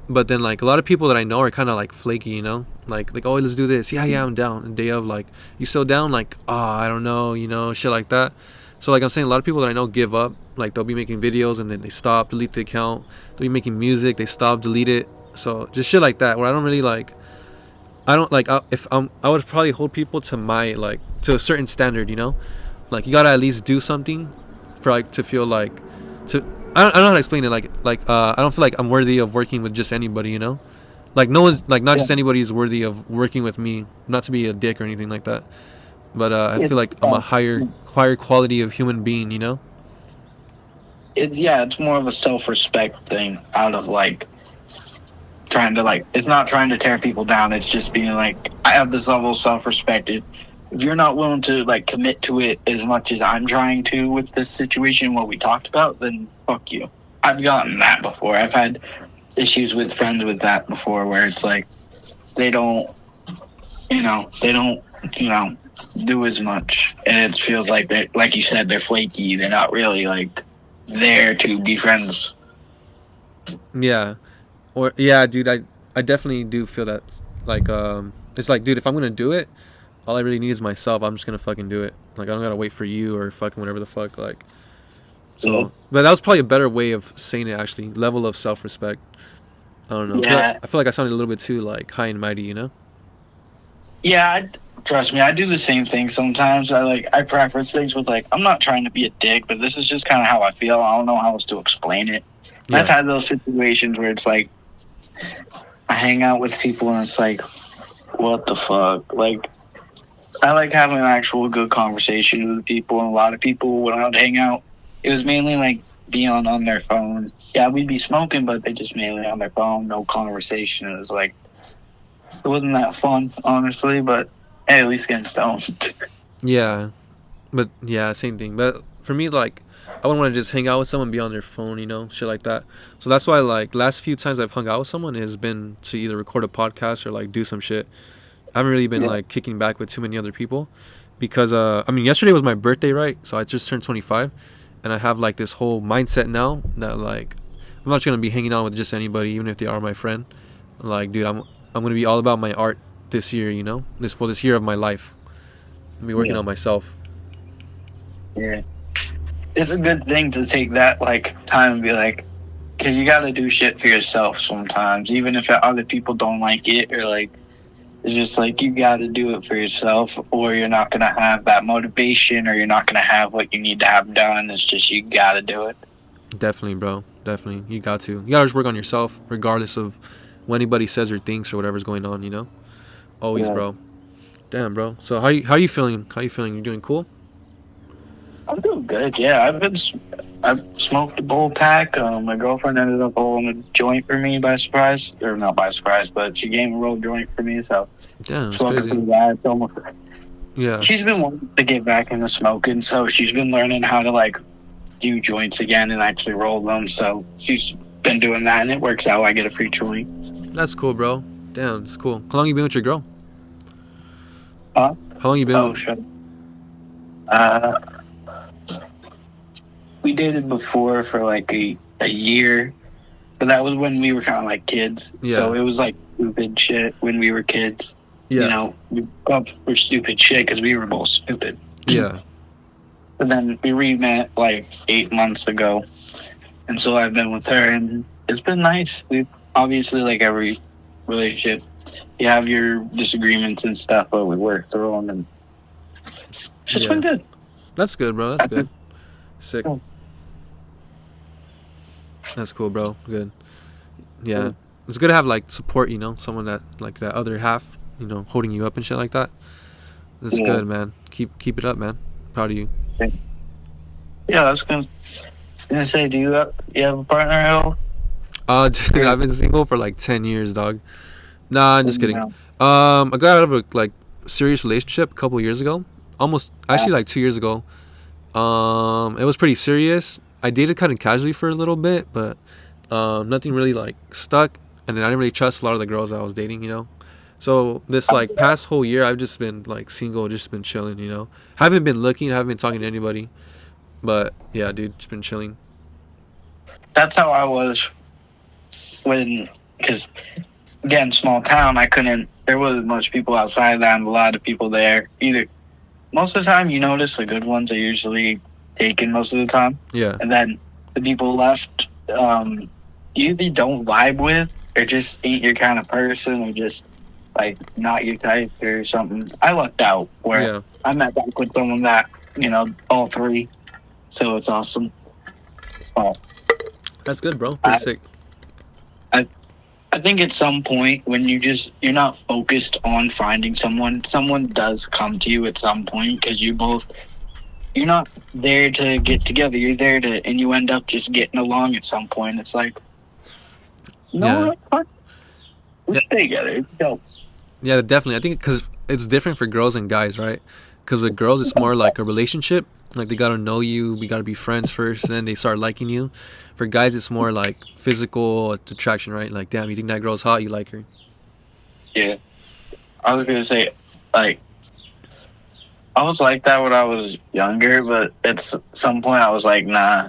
But then like a lot of people that I know are kind of like flaky, like oh, let's do this. Yeah, I'm down. And day of, like, you still down? Like, I don't know, shit like that. So like I'm saying, a lot of people that I know give up. Like they'll be making videos and then they stop, delete the account. They'll be making music, they stop, delete it. So just shit like that, where I don't really like. I don't like I would probably hold people to my like to a certain standard, Like you gotta at least do something for like to feel like to. I don't know how to explain it. Like I don't feel like I'm worthy of working with just anybody, Like no one's like not just anybody is worthy of working with me. Not to be a dick or anything like that. But I feel like I'm a higher quality of human being, it's more of a self-respect thing out of like trying to like, it's not trying to tear people down. It's just being like, I have this level of self-respect. If you're not willing to like commit to it as much as I'm trying to with this situation, what we talked about, then fuck you. I've gotten that before. I've had issues with friends with that before, where it's like they don't do as much, and it feels like they're, like you said, they're flaky. They're not really like there to be friends. Yeah. Or yeah, dude, I definitely do feel that like it's like, dude, if I'm gonna do it, all I really need is myself. I'm just gonna fucking do it. Like I don't gotta wait for you or fucking whatever the fuck. Like so, Yeah. but that was probably a better way of saying it. Actually, level of self-respect. I don't know. Yeah. I feel like I sounded a little bit too like high and mighty, you know? Yeah, trust me, I do the same thing sometimes. I preface things with like, I'm not trying to be a dick, but this is just kind of how I feel. I don't know how else to explain it. Yeah. I've had those situations where it's like I hang out with people and it's like, what the fuck? Like, I like having an actual good conversation with people, and a lot of people when I would hang out, it was mainly like being on their phone. Yeah, we'd be smoking, but they just mainly on their phone, no conversation. It was like, it wasn't that fun, honestly, but hey, at least getting stoned. Yeah, but yeah, same thing. But for me, like, I wouldn't want to just hang out with someone, be on their phone, you know, shit like that. So that's why, like, last few times I've hung out with someone has been to either record a podcast or like do some shit. I haven't really been like kicking back with too many other people because I mean, yesterday was my birthday, right? So I just turned 25, and I have like this whole mindset now that like I'm not gonna be hanging out with just anybody, even if they are my friend. Like, dude, I'm gonna be all about my art this year, you know, this year of my life. I'm be working on myself. Yeah. It's a good thing to take that like time and be like, because you got to do shit for yourself sometimes, even if other people don't like it, or like it's just like you got to do it for yourself, or you're not gonna have that motivation, or you're not gonna have what you need to have done. It's just you got to do it. Definitely, bro. Definitely, you got to just work on yourself, regardless of what anybody says or thinks or whatever's going on. You know, always, Yeah. bro. Damn, bro. So how you feeling? How you feeling? You doing cool? I'm doing good. Yeah, I've smoked a bowl pack. My girlfriend ended up rolling a joint for me by surprise, or not by surprise, but she gave me a roll joint for me. So Damn, it's smoking crazy. through that, it's almost. Yeah, She's been wanting to get back into smoking, so she's been learning how to like do joints again and actually roll them. So she's been doing that, and it works out. I get a free joint. that's cool, bro. Damn, it's cool. How long you been with your girl? Huh? How long you been? Oh shit. We dated before for like a year, but that was when we were kind of like kids. Yeah. So it was like stupid shit when we were kids. Yeah. You know, we broke up for stupid shit because we were both stupid. Yeah. And then we re-met like 8 months ago, and so I've been with her, and it's been nice. We obviously, like every relationship, you have your disagreements and stuff, but we work through them, and it's just been good. That's good, bro. That's good. Sick. Cool. That's cool, bro. Good. Yeah. It's good to have like support, you know, someone that like that other half, you know, holding you up and shit like that. That's Yeah. good, man. Keep it up, man. Proud of you. Yeah, I was gonna say, do you have a partner at all? Dude, I've been single for like 10 years, dog. Nah, I'm just kidding. No. I got out of a like serious relationship a couple years ago. Almost actually like 2 years ago. It was pretty serious. I dated kind of casually for a little bit, but nothing really like stuck. And then I didn't really trust a lot of the girls I was dating, you know. So this like past whole year, I've just been like single, just been chilling, you know. Haven't been looking, haven't been talking to anybody. But yeah, dude, just been chilling. That's how I was when, because again, small town, there wasn't much people outside that, and a lot of people there. Most of the time, you notice the good ones are usually taken most of the time. Yeah. And then the people left, you either don't vibe with, or just ain't your kind of person, or just like not your type or something. I lucked out where Yeah. I met back with someone that, all three. So it's awesome. Well, That's good, bro. Pretty sick. I think at some point when you're not focused on finding someone does come to you at some point, because you're not there to get together. You're there to, and you end up just getting along at some point. It's like, no, Yeah. fuck, we Yeah. stay together. It's dope. Yeah, definitely. I think because it's different for girls and guys, right? Because with girls, it's more like a relationship. Like they gotta know you, we gotta be friends first, and then they start liking you. For guys, it's more like physical attraction, right? Like, damn, you think that girl's hot, you like her. Yeah. I was gonna say, like, I was like that when I was younger, but at some point I was like, nah.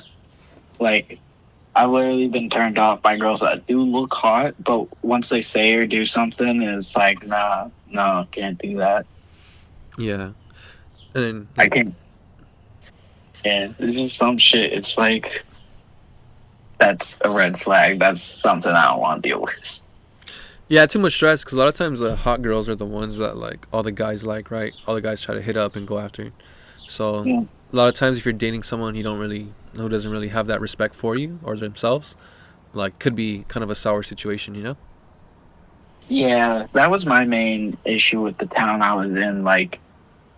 Like, I've literally been turned off by girls that do look hot, but once they say or do something, it's like, nah, no, can't do that. Yeah. And I can't. Yeah, there's just some shit. It's like, that's a red flag. That's something I don't want to deal with. yeah, too much stress. Because a lot of times the hot girls are the ones that like all the guys like, right? All the guys try to hit up and go after. So Yeah. a lot of times if you're dating someone you don't really who doesn't really have that respect for you or themselves, like could be kind of a sour situation, you know? Yeah, that was my main issue with the town I was in. Like,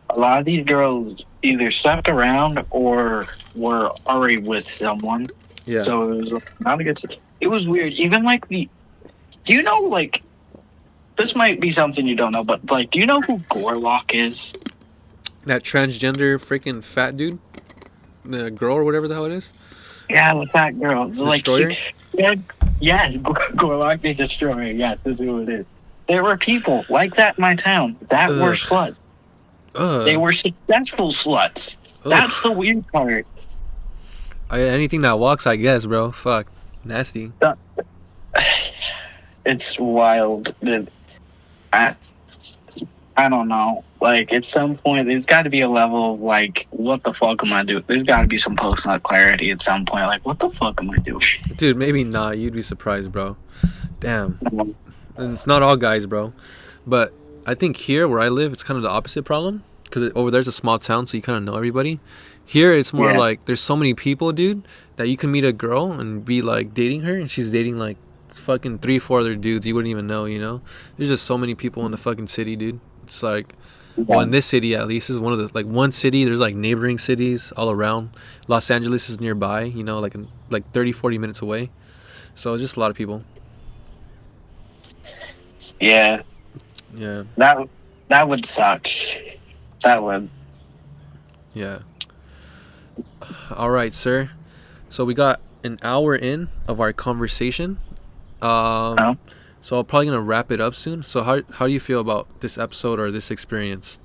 a lot of these girls either stuck around or were already with someone. Yeah. So it was not a good. It was weird. Even like do you know, like, this might be something you don't know, but like, do you know who Gorlock is? That transgender freaking fat dude, the girl or whatever the hell it is. Yeah, with that girl. Like, Destroyer? yes, Gorlock the Destroyer. Yes, that's who it is. There were people like that in my town that were Ugh. sluts. They were successful sluts. Ugh. That's the weird part. Anything that walks, I guess, bro. Fuck, nasty. It's wild. I don't know. Like, at some point, there's got to be a level of, like, what the fuck am I doing? There's got to be some post-nut clarity at some point. Like, what the fuck am I doing? Dude, maybe not. You'd be surprised, bro. Damn. And it's not all guys, bro. But I think here where I live, it's kind of the opposite problem. Because over there's a small town, so you kind of know everybody. Here, it's more Yeah. like there's so many people, dude, that you can meet a girl and be like dating her, and she's dating like fucking 3-4 other dudes you wouldn't even know, you know? There's just so many people in the fucking city, dude. It's like, well, in this city at least, is one of the, like, one city, there's like neighboring cities all around. Los Angeles is nearby, you know, like 30-40 minutes away. So it's just a lot of people. Yeah, Yeah. that would suck. That would. Yeah. All right, sir. So we got an hour in of our conversation. Oh. So I'm probably gonna wrap it up soon. So how do you feel about this episode or this experience?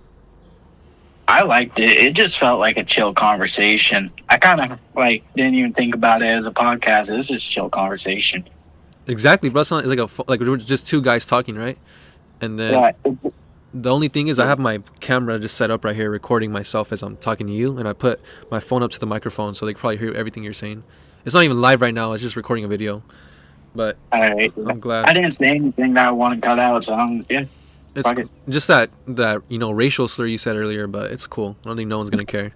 I liked it. It just felt like a chill conversation. I kind of, like, didn't even think about it as a podcast. It was just chill conversation. Exactly, but it's not like we're just two guys talking, right? And then Yeah, the only thing is I have my camera just set up right here, recording myself as I'm talking to you, and I put my phone up to the microphone so they can probably hear everything you're saying. It's not even live right now; it's just recording a video. But all right. I'm glad. I didn't say anything that I want to cut out, so yeah. It's Fuck it. just that racial slur you said earlier, but it's cool. I don't think no one's gonna care.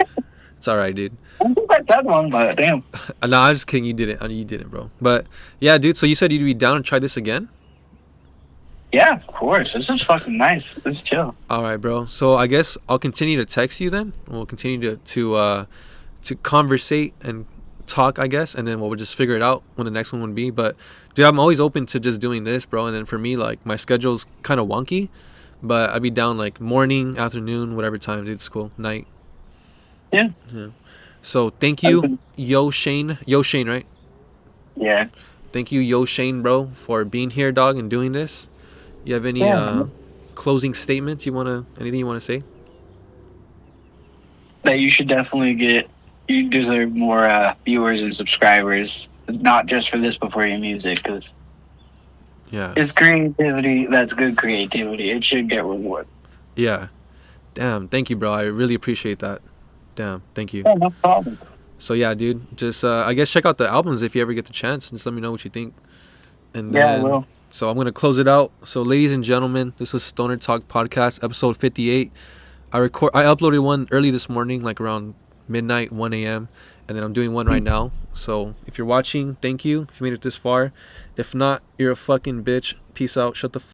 It's all right, dude. I don't think I said one, but damn. No, I'm just kidding. You didn't. You didn't, bro. But yeah, dude. So you said you'd be down to try this again? Yeah, of course. This is fucking nice. This is chill. All right, bro. So I guess I'll continue to text you then. We'll continue to conversate and talk, I guess, and then we'll just figure it out when the next one would be. But dude, I'm always open to just doing this, bro. And then for me, like, my schedule's kind of wonky, but I'd be down like morning, afternoon, whatever time, dude. It's cool. Night. Yeah. So thank you, Yo Shane, right? Yeah. Thank you, Yo Shane, bro, for being here, dog, and doing this. You have any closing statements anything you wanna say? That you should definitely you deserve more viewers and subscribers, not just for this, but for your music, because Yeah. it's creativity. That's good creativity. It should get rewarded. Yeah. Damn. Thank you, bro. I really appreciate that. Damn. Thank you. Yeah, no problem. So yeah, dude. Just I guess check out the albums if you ever get the chance. Just let me know what you think. And Yeah, I then, will. so I'm gonna close it out. So ladies and gentlemen, this was Stoner Talk Podcast, episode 58. I uploaded one early this morning, like around midnight, 1 a.m. And then I'm doing one right now. So if you're watching, thank you. If you made it this far. If not, you're a fucking bitch. Peace out. Shut the